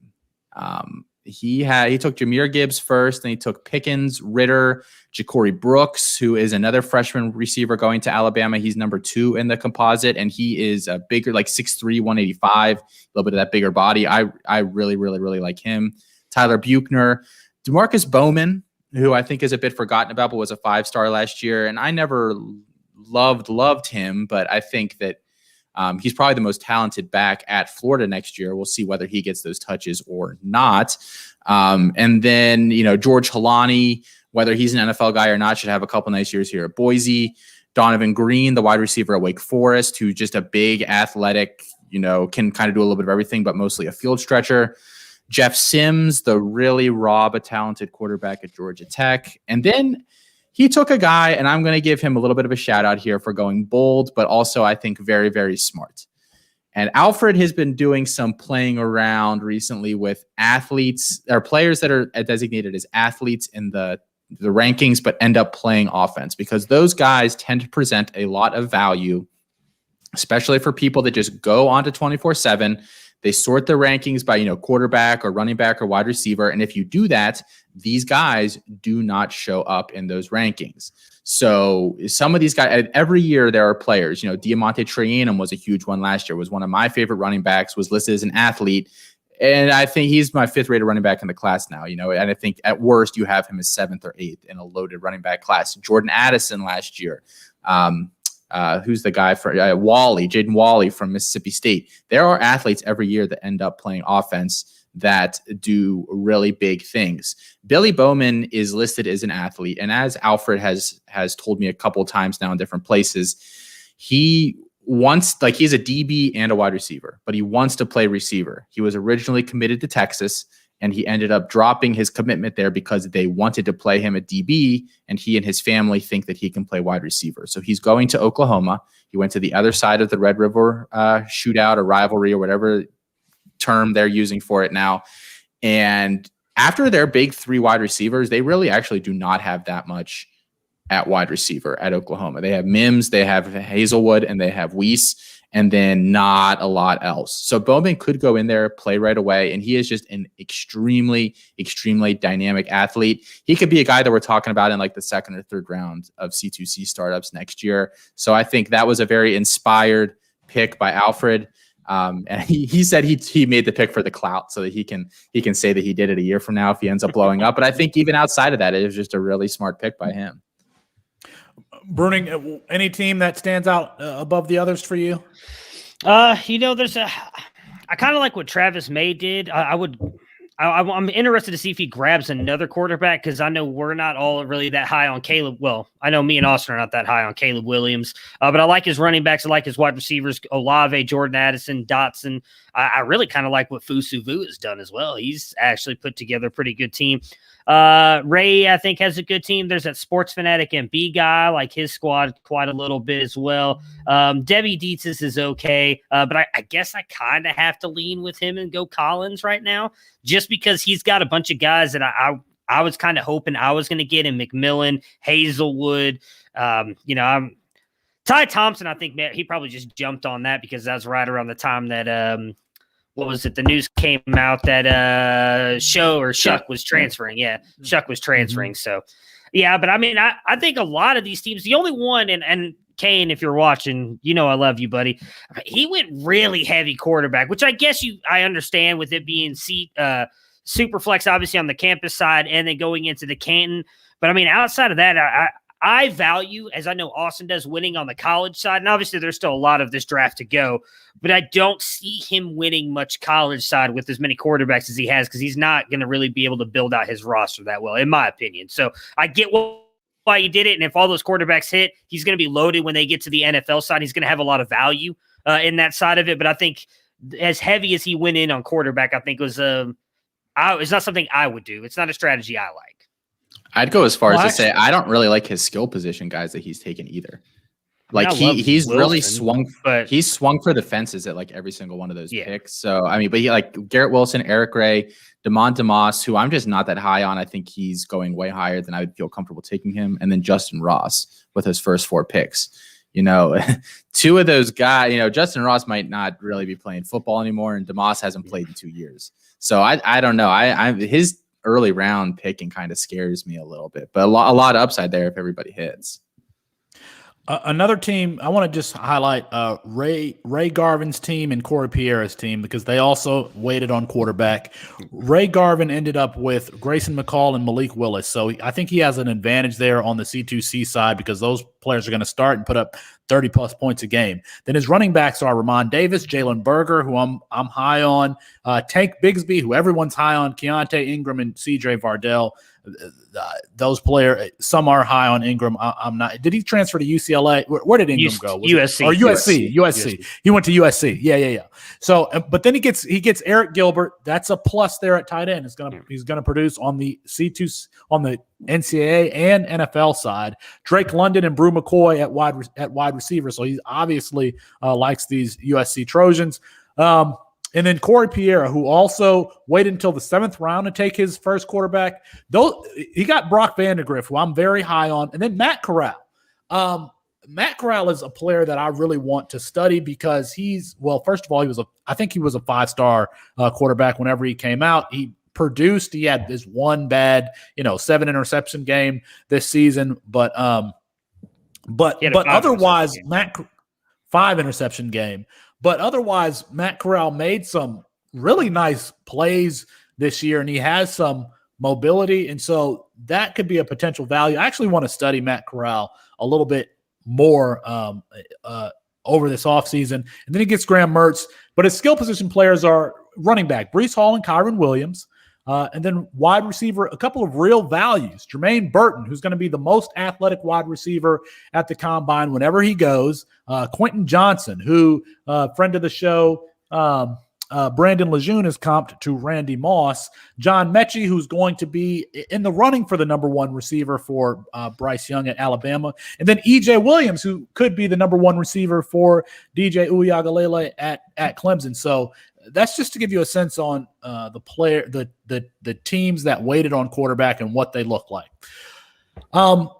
he took Jahmyr Gibbs first, then he took Pickens, Ritter, Ja'Cory Brooks, who is another freshman receiver going to Alabama. He's number 2 in the composite, and he is a bigger, like 6'3", 185, a little bit of that bigger body. I really, really, really like him. Tyler Buchner, DeMarcus Bowman, who I think is a bit forgotten about, but was a 5-star last year, and I never loved him, but I think that he's probably the most talented back at Florida next year. We'll see whether he gets those touches or not. And then, George Halani, whether he's an NFL guy or not, should have a couple nice years here at Boise. Donovan Green, the wide receiver at Wake Forest, who's just a big athletic, can kind of do a little bit of everything, but mostly a field stretcher. Jeff Sims, the really raw but talented quarterback at Georgia Tech. And then he took a guy, and I'm going to give him a little bit of a shout out here for going bold, but also I think very, very smart. And Alfred has been doing some playing around recently with athletes or players that are designated as athletes in the rankings, but end up playing offense, because those guys tend to present a lot of value, especially for people that just go onto 24/7. They sort the rankings by, quarterback or running back or wide receiver. And if you do that, these guys do not show up in those rankings. So some of these guys, every year there are players, Diamante Trayanum was a huge one last year, was one of my favorite running backs, was listed as an athlete. And I think he's my 5th rated running back in the class now, and I think at worst you have him as 7th or 8th in a loaded running back class. Jordan Addison last year, who's the guy for Jaden Wally from Mississippi State. There are athletes every year that end up playing offense that do really big things. Billy Bowman is listed as an athlete, and as Alfred has told me a couple of times now in different places, he wants, he's a DB and a wide receiver, but he wants to play receiver. He was originally committed to Texas, and he ended up dropping his commitment there because they wanted to play him at DB, and he and his family think that he can play wide receiver. So he's going to Oklahoma. He went to the other side of the Red River shootout or rivalry or whatever term they're using for it now. And after their big 3 wide receivers, they really actually do not have that much at wide receiver at Oklahoma. They have Mims, they have Hazelwood, and they have Weiss, and then not a lot else. So Bowman could go in there, play right away, and he is just an extremely, extremely dynamic athlete. He could be a guy that we're talking about in the 2nd or 3rd round of C2C startups next year. So I think that was a very inspired pick by Alfred. And he said he made the pick for the clout so that he can say that he did it a year from now if he ends up blowing up. But I think even outside of that, it was just a really smart pick by him. Bruning, any team that stands out above the others for you? I kind of like what Travis May did. I'm interested to see if he grabs another quarterback, because I know we're not all really that high on Caleb. Well, I know me and Austin are not that high on Caleb Williams, but I like his running backs. I like his wide receivers, Olave, Jordan Addison, Dotson. I really kind of like what Fusu Vu has done as well. He's actually put together a pretty good team. Ray, I think, has a good team. There's that Sports Fanatic MB guy, like his squad quite a little bit as well. Devy Dietzes is okay, but I guess I kind of have to lean with him and go Collins right now, just because he's got a bunch of guys that I was kind of hoping I was going to get in McMillan, Hazelwood. Ty Thompson, I think, man, he probably just jumped on that because that's right around the time that what was it? The news came out that Shuck was transferring. Yeah, Shuck was transferring. So, yeah, but I mean, I think a lot of these teams, the only one, and Kane, if you're watching, I love you, buddy. He went really heavy quarterback, which I guess I understand with it being super flex, obviously on the campus side, and then going into the Canton. But I mean, outside of that, I value, as I know Austin does, winning on the college side. And obviously there's still a lot of this draft to go, but I don't see him winning much college side with as many quarterbacks as he has, because he's not going to really be able to build out his roster that well, in my opinion. So I get why he did it. And if all those quarterbacks hit, he's going to be loaded when they get to the NFL side. He's going to have a lot of value in that side of it. But I think as heavy as he went in on quarterback, I think was it's not something I would do. It's not a strategy I like. I'd go as far as to say I don't really like his skill position guys that he's taken either. He's Wilson, really swung, but he's swung for the fences at every single one of those picks. So I mean, but he Garrett Wilson, Eric Ray, Damon DeMoss, who I'm just not that high on. I think he's going way higher than I would feel comfortable taking him. And then Justin Ross with his first 4 picks. two of those guys, Justin Ross might not really be playing football anymore, and DeMoss hasn't played in 2 years. So I don't know. His early round picking kind of scares me a little bit, but a lot of upside there if everybody hits. Another team I want to just highlight Ray Garvin's team and Corey Pierre's team, because they also waited on quarterback. Ray Garvin ended up with Grayson McCall and Malik Willis, so I think he has an advantage there on the C2C side because those players are going to start and put up 30-plus points a game. Then his running backs are Ramon Davis, Jalen Berger, who I'm high on, Tank Bigsby, who everyone's high on, Keontae Ingram, and C.J. Vardell. Those players, some are high on Ingram. I'm not. Did he transfer to UCLA? Where did Ingram go? USC. Or USC. He went to USC. Yeah. So, but then he gets Eric Gilbert. That's a plus there at tight end. He's gonna produce on the C2 on the NCAA and NFL side. Drake London and Brew McCoy at wide receiver. So he obviously likes these USC Trojans. And then Corey Pierre, who also waited until the 7th round to take his first quarterback. He got Brock Vandegrift, who I'm very high on. And then Matt Corral. Matt Corral is a player that I really want to study because first of all, I think he was a 5-star quarterback whenever he came out. He produced. He had this one bad, 7 interception game this season. But otherwise, 5 interception game. But otherwise, Matt Corral made some really nice plays this year, and he has some mobility, and so that could be a potential value. I actually want to study Matt Corral a little bit more over this offseason. And then he gets Graham Mertz, but his skill position players are running back, Breece Hall and Kyron Williams, and then wide receiver, a couple of real values. Jermaine Burton, who's going to be the most athletic wide receiver at the Combine whenever he goes. Quentin Johnson, who, friend of the show, Brandon Lejeune is comped to Randy Moss. John Mechie, who's going to be in the running for the number 1 receiver for Bryce Young at Alabama. And then E.J. Williams, who could be the number 1 receiver for DJ Uiagalelei at Clemson. So that's just to give you a sense on the teams that waited on quarterback and what they look like.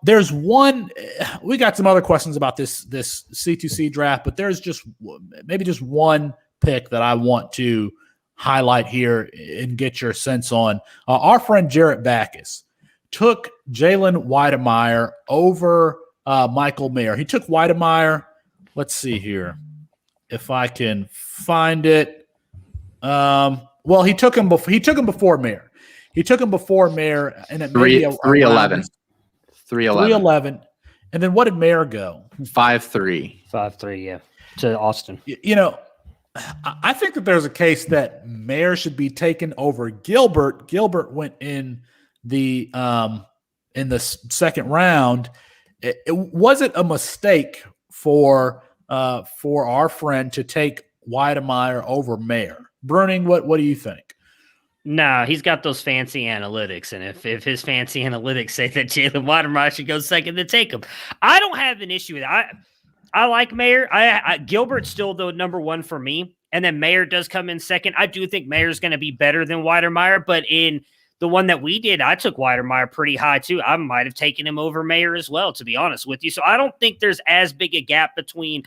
There's one. We got some other questions about this C2C draft, but there's just one pick that I want to highlight here and get your sense on. Our friend Jarrett Backus took Jalen Weidemeyer over Michael Mayer. He took Weidemeyer. Let's see here if I can find it. He took him before Mayer. He took him before Mayer, and it 311. 311. And then what did Mayer go? 5'3". 5'3", yeah, to Austin. I think that there's a case that Mayer should be taken over Gilbert. Gilbert went in the second round. Was it a mistake for our friend to take Weidemeyer over Mayer? Bruning, what do you think? No, he's got those fancy analytics, and if his fancy analytics say that Jalen Weidemeyer should go second, then take him. I don't have an issue with it. I like Mayer. Gilbert's still the number 1 for me, and then Mayer does come in second. I do think Mayer's going to be better than Weidemeyer, but in the one that we did, I took Weidemeyer pretty high too. I might have taken him over Mayer as well, to be honest with you. So I don't think there's as big a gap between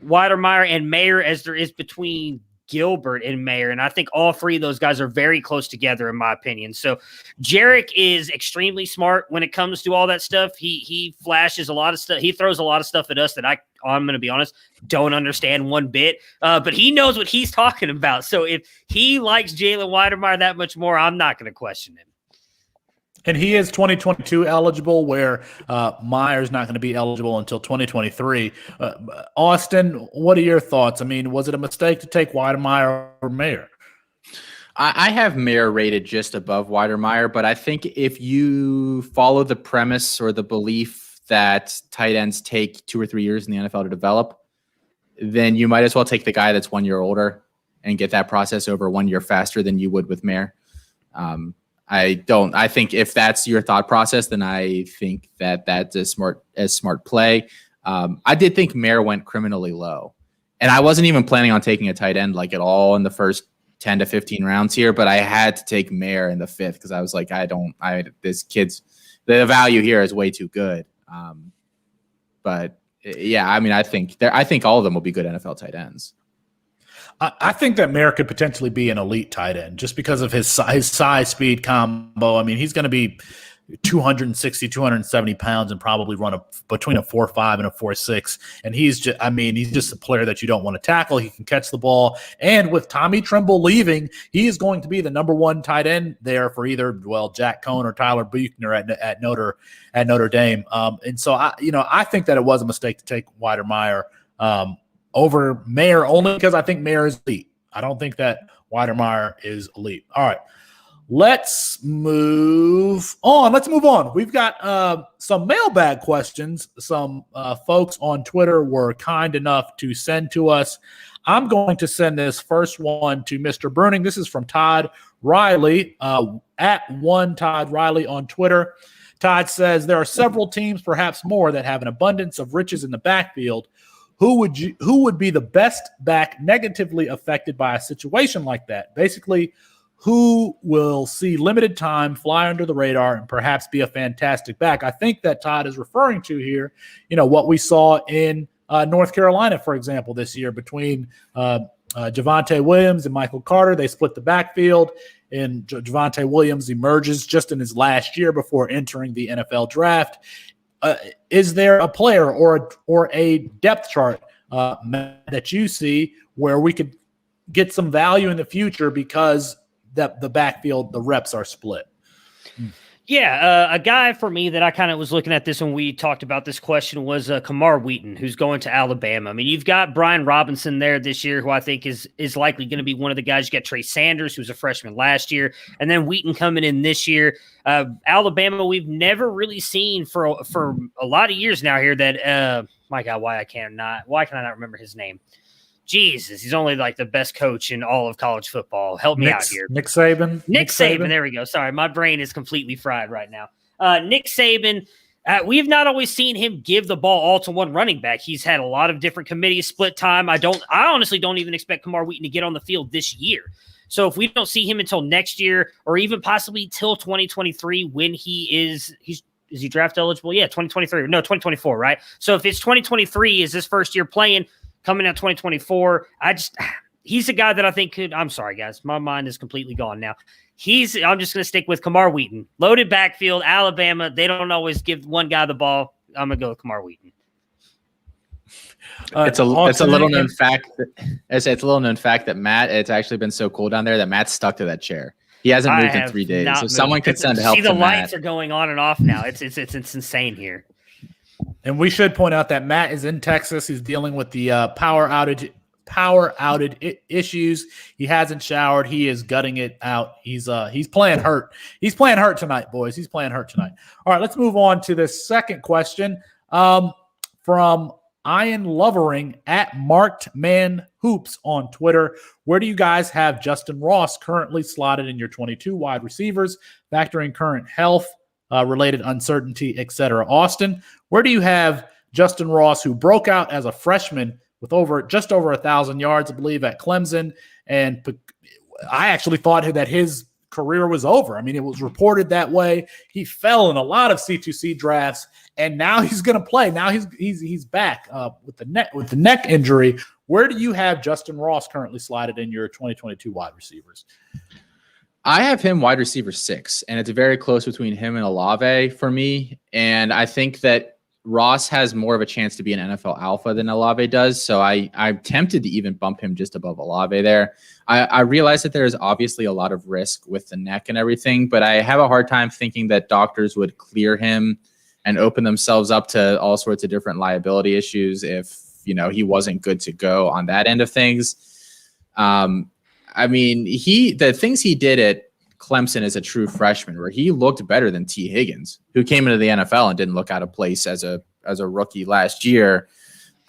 Weidemeyer and Mayer as there is between Gilbert and Mayer, and I think all 3 of those guys are very close together in my opinion. So Jarek is extremely smart when it comes to all that stuff. He flashes a lot of stuff. He throws a lot of stuff at us that I'm going to be honest, don't understand one bit, but he knows what he's talking about. So if he likes Jalen Weidemeyer that much more, I'm not going to question him. And he is 2022 eligible, where Meyer's not going to be eligible until 2023. Austin, what are your thoughts? I mean, was it a mistake to take Weidemeyer or Mayer? I have Mayer rated just above Weidemeyer, but I think if you follow the premise or the belief that tight ends take 2 or 3 years in the NFL to develop, then you might as well take the guy that's 1 year older and get that process over 1 year faster than you would with Mayer. I think if that's your thought process, then I think that's a smart play. I did think Mayer went criminally low, and I wasn't even planning on taking a tight end like at all in the first 10 to 15 rounds here, but I had to take Mayer in the 5th because I was like, the value here is way too good. But Yeah, I mean, I think all of them will be good NFL tight ends. I think that Mayer could potentially be an elite tight end just because of his size speed combo. I mean, he's going to be 260, 270 pounds and probably run between a 4.5 and a 4.6. And he's just a player that you don't want to tackle. He can catch the ball. And with Tommy Tremble leaving, he is going to be the number one tight end there for either, Jack Cohn or Tyler Buchner at Notre Dame. And so I think that it was a mistake to take Weidermeyer over Mayer only because I think Mayer is elite. I don't think that Weidermeyer is elite. All right. Let's move on. We've got some mailbag questions. Some folks on Twitter were kind enough to send to us. I'm going to send this first one to Mr. Bruning. This is from Todd Riley, at one Todd Riley on Twitter. Todd says, there are several teams, perhaps more, that have an abundance of riches in the backfield. Who would be the best back negatively affected by a situation like that? Basically, who will see limited time, fly under the radar, and perhaps be a fantastic back? I think that Todd is referring to here, what we saw in North Carolina, for example, this year between Javonte Williams and Michael Carter. They split the backfield, and Javonte Williams emerges just in his last year before entering the NFL draft. Is there a player or a depth chart that you see where we could get some value in the future because the backfield, the reps are split? Yeah, a guy for me that I kind of was looking at this when we talked about this question was Kamar Wheaton, who's going to Alabama. I mean, you've got Brian Robinson there this year, who I think is likely going to be one of the guys. You got Trey Sanders, who was a freshman last year, and then Wheaton coming in this year. Alabama, we've never really seen for a lot of years now here that my God, why can I not remember his name? Jesus, he's only like the best coach in all of college football. Help me out here. Nick Saban. Nick Saban. There we go. Sorry, my brain is completely fried right now. Nick Saban, we have not always seen him give the ball all to one running back. He's had a lot of different committees, split time. I honestly don't even expect Kamar Wheaton to get on the field this year. So if we don't see him until next year, or even possibly till 2023, when is he draft eligible? Yeah, 2023. No, 2024, right? So if it's 2023 is his first year playing, coming out 2024, he's a guy that I think could. I'm sorry, guys, my mind is completely gone now. I'm just going to stick with Kamar Wheaton. Loaded backfield, Alabama. They don't always give one guy the ball. I'm going to go with Kamar Wheaton. It's a little known fact. It's a little known fact that Matt. It's actually been so cool down there that Matt's stuck to that chair. He hasn't moved in 3 days. So someone could send help. See, the to lights Matt. are going on and off now. It's insane here. And we should point out that Matt is in Texas. He's dealing with the power outage issues. He hasn't showered. He is gutting it out. He's playing hurt. He's playing hurt tonight, boys. He's playing hurt tonight. All right, let's move on to the second question from Ian Lovering at Marked Man Hoops on Twitter. Where do you guys have Justin Ross currently slotted in your 22 wide receivers, factoring current health, related uncertainty, etc.? Austin, where do you have Justin Ross, who broke out as a freshman with just over 1,000 yards, I believe, at Clemson? And I actually thought that his career was over. I mean, it was reported that way. He fell in a lot of C2C drafts, and now he's going to play. Now he's back with the neck injury. Where do you have Justin Ross currently slotted in your 2022 wide receivers? I have him wide receiver 6, and it's very close between him and Olave for me. And I think that Ross has more of a chance to be an NFL alpha than Olave does. So I'm tempted to even bump him just above Olave there. I realize that there is obviously a lot of risk with the neck and everything, but I have a hard time thinking that doctors would clear him and open themselves up to all sorts of different liability issues if, he wasn't good to go on that end of things. The things he did at Clemson as a true freshman, where he looked better than T. Higgins, who came into the NFL and didn't look out of place as a rookie last year.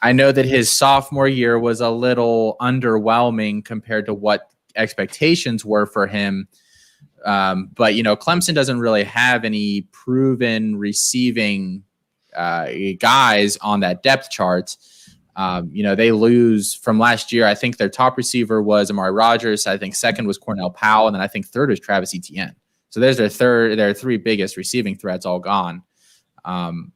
I know that his sophomore year was a little underwhelming compared to what expectations were for him. But Clemson doesn't really have any proven receiving guys on that depth chart. They lose from last year. I think their top receiver was Amari Rodgers. I think second was Cornell Powell. And then I think third was Travis Etienne. So there's their 3 biggest receiving threats all gone.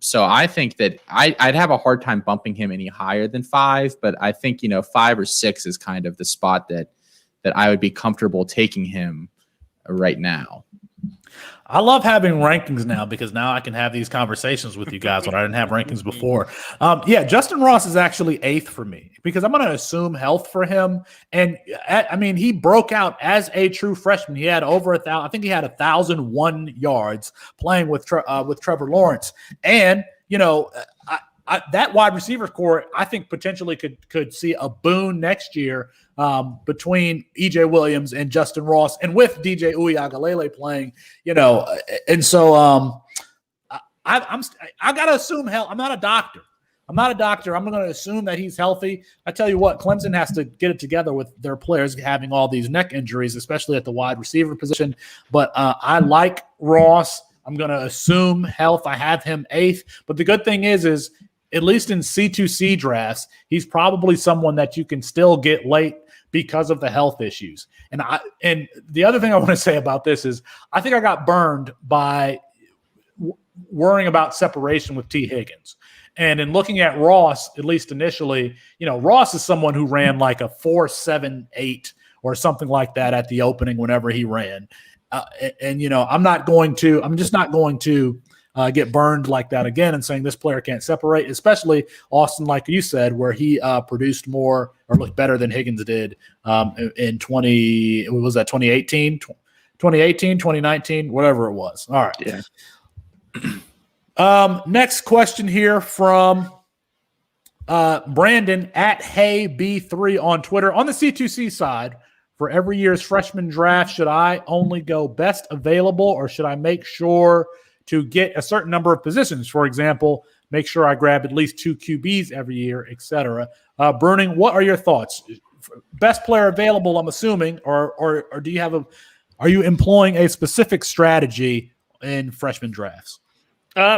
So I think that I'd have a hard time bumping him any higher than 5, but I think, 5 or 6 is kind of the spot that I would be comfortable taking him right now. I love having rankings now because now I can have these conversations with you guys when I didn't have rankings before. Justin Ross is actually 8th for me because I'm going to assume health for him. And he broke out as a true freshman. He had over 1,000. I think he had 1,001 yards playing with Trevor Lawrence. And that wide receiver core, I think potentially could see a boon next year between EJ Williams and Justin Ross, and with DJ Uiagalelei playing, and so I gotta assume health. I'm not a doctor. I'm going to assume that he's healthy. I tell you what, Clemson has to get it together with their players having all these neck injuries, especially at the wide receiver position. But I like Ross. I'm going to assume health. I have him 8th. But the good thing is at least in C2C drafts, he's probably someone that you can still get late because of the health issues. And the other thing I want to say about this is I think I got burned by worrying about separation with T. Higgins. And in looking at Ross, at least initially, Ross is someone who ran like a 4.78 or something like that at the opening whenever he ran. I'm just not going to get burned like that again and saying this player can't separate, especially Austin, like you said, where he produced more or looked better than Higgins did in 2018, 2019, whatever it was. All right. Yeah. Next question here from Brandon at HeyB3 on Twitter. On the C2C side, for every year's freshman draft, should I only go best available or should I make sure to get a certain number of positions? For example, make sure I grab at least 2 QBs every year, etc. Bruning, what are your thoughts? Best player available, I'm assuming, or do you have are you employing a specific strategy in freshman drafts?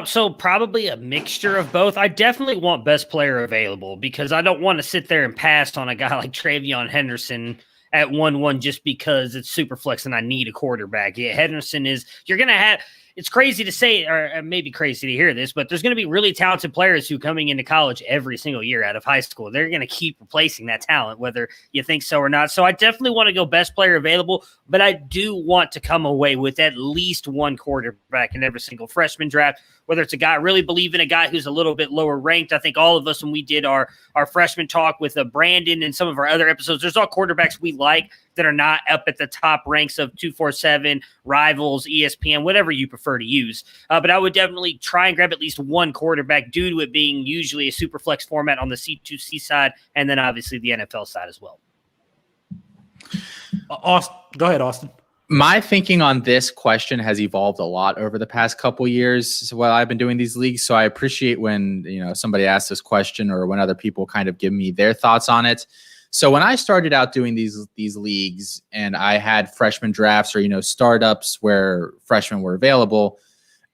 So probably a mixture of both. I definitely want best player available because I don't want to sit there and pass on a guy like Travion Henderson at 1-1 just because it's super flex and I need a quarterback. Yeah, Henderson you're going to have – it's crazy to say, or maybe crazy to hear this, but there's going to be really talented players who coming into college every single year out of high school. They're going to keep replacing that talent, whether you think so or not. So I definitely want to go best player available, but I do want to come away with at least one quarterback in every single freshman draft, whether it's a guy, I really believe in a guy who's a little bit lower ranked. I think all of us, when we did our freshman talk with Brandon and some of our other episodes, there's all quarterbacks we like that are not up at the top ranks of 247, Rivals, ESPN, whatever you prefer to use. But I would definitely try and grab at least one quarterback due to it being usually a super flex format on the C2C side and then obviously the NFL side as well. Austin, go ahead, Austin. My thinking on this question has evolved a lot over the past couple years while I've been doing these leagues. So I appreciate when somebody asks this question or when other people kind of give me their thoughts on it. So when I started out doing these leagues and I had freshman drafts or startups where freshmen were available,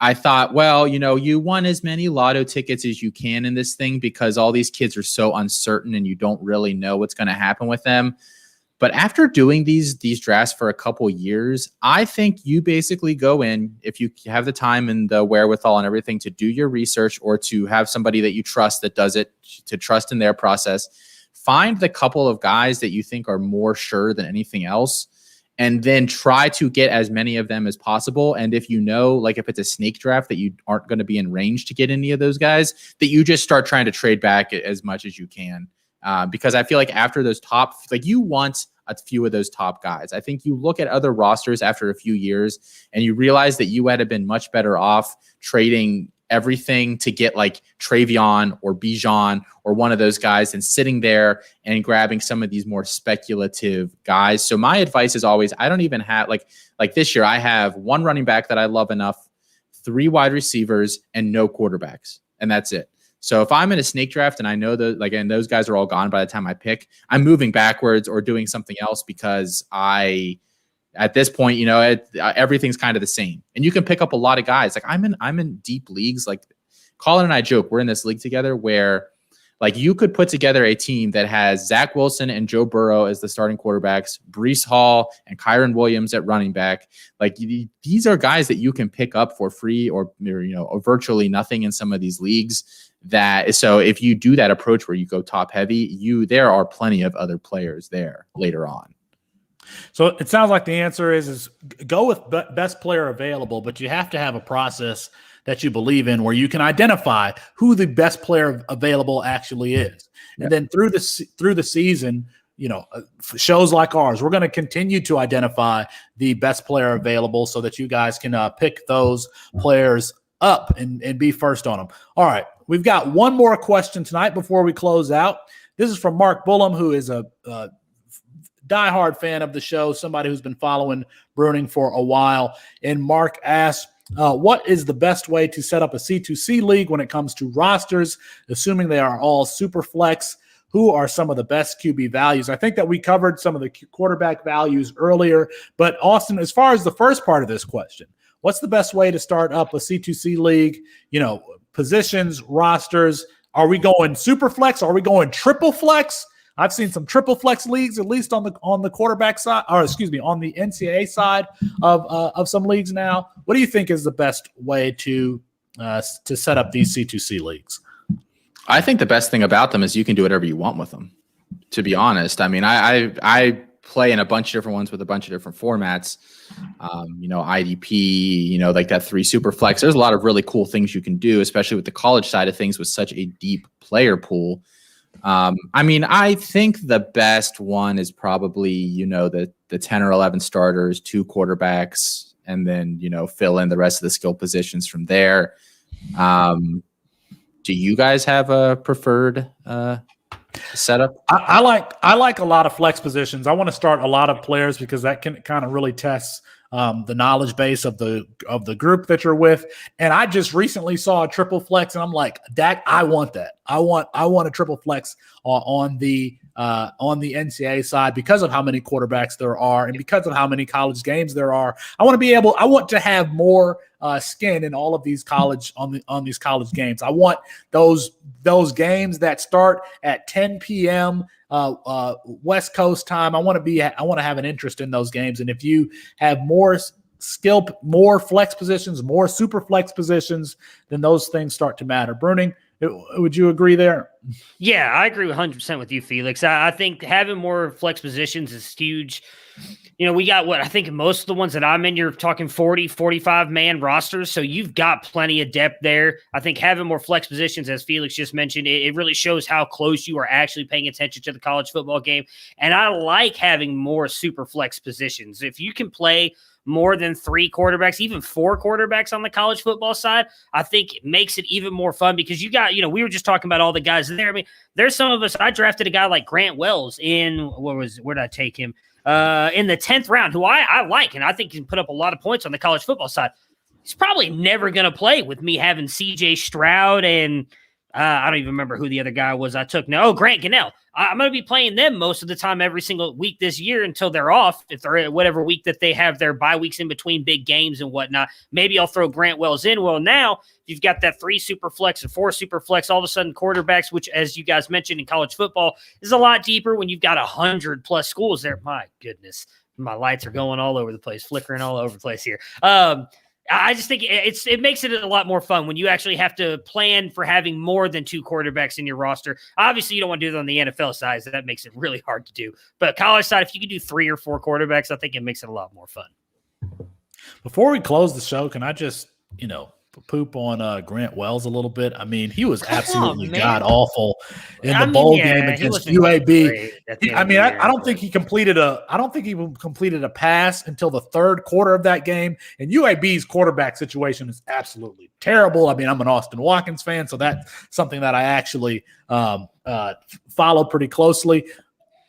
I thought, well, you want as many lotto tickets as you can in this thing because all these kids are so uncertain and you don't really know what's going to happen with them. But after doing these drafts for a couple years, I think you basically go in, if you have the time and the wherewithal and everything to do your research or to have somebody that you trust that does it, to trust in their process, find the couple of guys that you think are more sure than anything else, and then try to get as many of them as possible. And if if it's a snake draft that you aren't going to be in range to get any of those guys, that you just start trying to trade back as much as you can. Because I feel like after those top, you want a few of those top guys. I think you look at other rosters after a few years and you realize that you had been much better off trading everything to get like Travion or Bijan or one of those guys and sitting there and grabbing some of these more speculative guys. So my advice is always, I don't even have like this year, I have one running back that I love enough, 3 wide receivers and no quarterbacks. And that's it. So if I'm in a snake draft and I know and those guys are all gone by the time I pick, I'm moving backwards or doing something else because at this point, everything's kind of the same. And you can pick up a lot of guys. Like I'm in deep leagues. Like Colin and I joke, we're in this league together where Like, you could put together a team that has Zach Wilson and Joe Burrow as the starting quarterbacks, Breece Hall and Kyron Williams at running back. Like, these are guys that you can pick up for free or virtually nothing in some of these leagues. So if you do that approach where you go top heavy, there are plenty of other players there later on. So it sounds like the answer is go with best player available, but you have to have a process that you believe in where you can identify who the best player available actually is. Yeah. And then through the season, shows like ours, we're going to continue to identify the best player available so that you guys can pick those players up and be first on them. All right. We've got one more question tonight before we close out. This is from Mark Bullum, who is a diehard fan of the show, somebody who's been following Bruning for a while. And Mark asks, what is the best way to set up a C2C league when it comes to rosters, assuming they are all super flex? Who are some of the best QB values? I think that we covered some of the quarterback values earlier, but Austin, as far as the first part of this question, what's the best way to start up a C2C league? Positions, rosters. Are we going super flex? Are we going triple flex? I've seen some triple flex leagues, at least on the quarterback side, on the NCAA side of some leagues now. What do you think is the best way to set up these C2C leagues? I think the best thing about them is you can do whatever you want with them, to be honest. I mean, I play in a bunch of different ones with a bunch of different formats. IDP, like that 3 super flex. There's a lot of really cool things you can do, especially with the college side of things with such a deep player pool. I think the best one is probably, the 10 or 11 starters, 2 quarterbacks, and then, fill in the rest of the skill positions from there. Do you guys have a preferred setup? I like a lot of flex positions. I want to start a lot of players because that can kind of really test the knowledge base of the group that you're with. And I just recently saw a triple flex, and I'm like, Dak, I want that. I want a triple flex on the NCAA side because of how many quarterbacks there are and because of how many college games there are. I want to have more skin in all of these on these college games. I want those games that start at 10 p.m. West Coast time. I want to have an interest in those games. And if you have more flex positions, more super flex positions, then those things start to matter. Bruning, would you agree there? Yeah, I agree 100% with you, Felix. I think having more flex positions is huge. We got I think most of the ones that I'm in, you're talking 40, 45 man rosters. So you've got plenty of depth there. I think having more flex positions, as Felix just mentioned, it really shows how close you are actually paying attention to the college football game. And I like having more super flex positions. If you can play more than 3 quarterbacks, even 4 quarterbacks on the college football side, I think it makes it even more fun because you got, we were just talking about all the guys there. I mean, there's some of us, I drafted a guy like Grant Wells where did I take him? In the 10th round, who I like, and I think can put up a lot of points on the college football side. He's probably never going to play with me having CJ Stroud and I don't even remember who the other guy was I took now. Oh, Grant Gunnell. I'm going to be playing them most of the time every single week this year until they're off, if they're at whatever week that they have their bye weeks in between big games and whatnot. Maybe I'll throw Grant Wells in. Well, now you've got that 3 super flex and 4 super flex, all of a sudden quarterbacks, which as you guys mentioned in college football is a lot deeper when you've got 100+ schools there. My goodness, my lights are going all over the place, flickering all over the place here. I just think it makes it a lot more fun when you actually have to plan for having more than 2 quarterbacks in your roster. Obviously, you don't want to do it on the NFL side, so that makes it really hard to do. But college side, if you can do 3 or 4 quarterbacks, I think it makes it a lot more fun. Before we close the show, can I just, poop on Grant Wells a little bit? I mean, he was absolutely god awful in the bowl game against UAB. I don't think he completed a pass until the 3rd quarter of that game. And UAB's quarterback situation is absolutely terrible. I mean, I'm an Austin Watkins fan, so that's something that I actually follow pretty closely.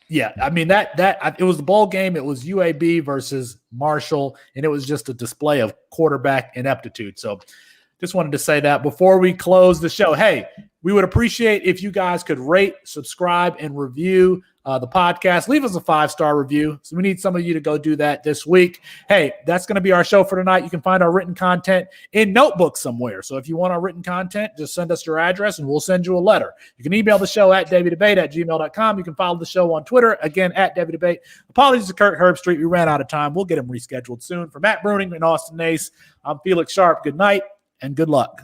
Yeah, I mean it was the bowl game. It was UAB versus Marshall, and it was just a display of quarterback ineptitude. So, just wanted to say that before we close the show. Hey, we would appreciate if you guys could rate, subscribe, and review the podcast. Leave us a 5-star review. So we need some of you to go do that this week. Hey, that's going to be our show for tonight. You can find our written content in notebooks somewhere. So if you want our written content, just send us your address and we'll send you a letter. You can email the show at devydebate@gmail.com. You can follow the show on Twitter, again, at devydebate. Apologies to Kurt Herbstreit. We ran out of time. We'll get him rescheduled soon. For Matt Bruning and Austin Nace, I'm Felix Sharp. Good night and good luck.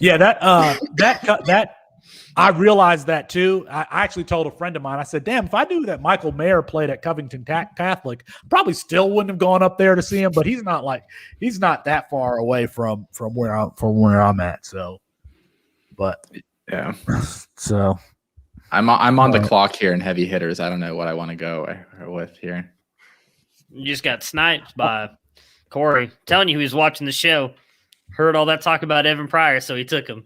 Yeah, that I realized that too. I actually told a friend of mine, I said, damn, if I knew that Michael Mayer played at Covington Catholic, probably still wouldn't have gone up there to see him, but he's not that far away from where I'm at. So, but yeah. So I'm on the clock here in heavy hitters. I don't know what I want to go with here. You just got sniped by Corey. I'm telling you, he was watching the show. Heard all that talk about Evan Pryor, so he took him.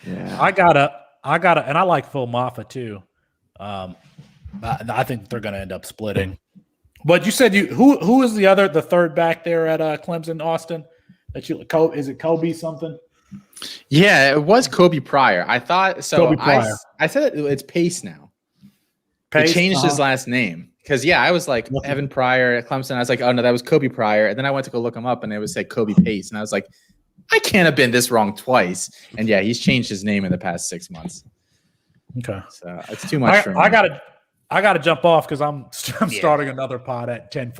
Yeah, I gotta, and I like Phil Moffitt too. I think they're gonna end up splitting. But you said who is the third back there at Clemson, Austin? Is it Kobe something? Yeah, it was Kobe Pryor. I thought so. Kobe Pryor. I said it's Pace now. Pace? He changed his last name. Because, I was like, Evan Pryor at Clemson. I was like, oh, no, that was Kobe Pryor. And then I went to go look him up, and it was like Kobe Pace. And I was like, I can't have been this wrong twice. And, he's changed his name in the past 6 months. Okay. So it's too much for me. I gotta jump off because I'm starting another pod at 10:40.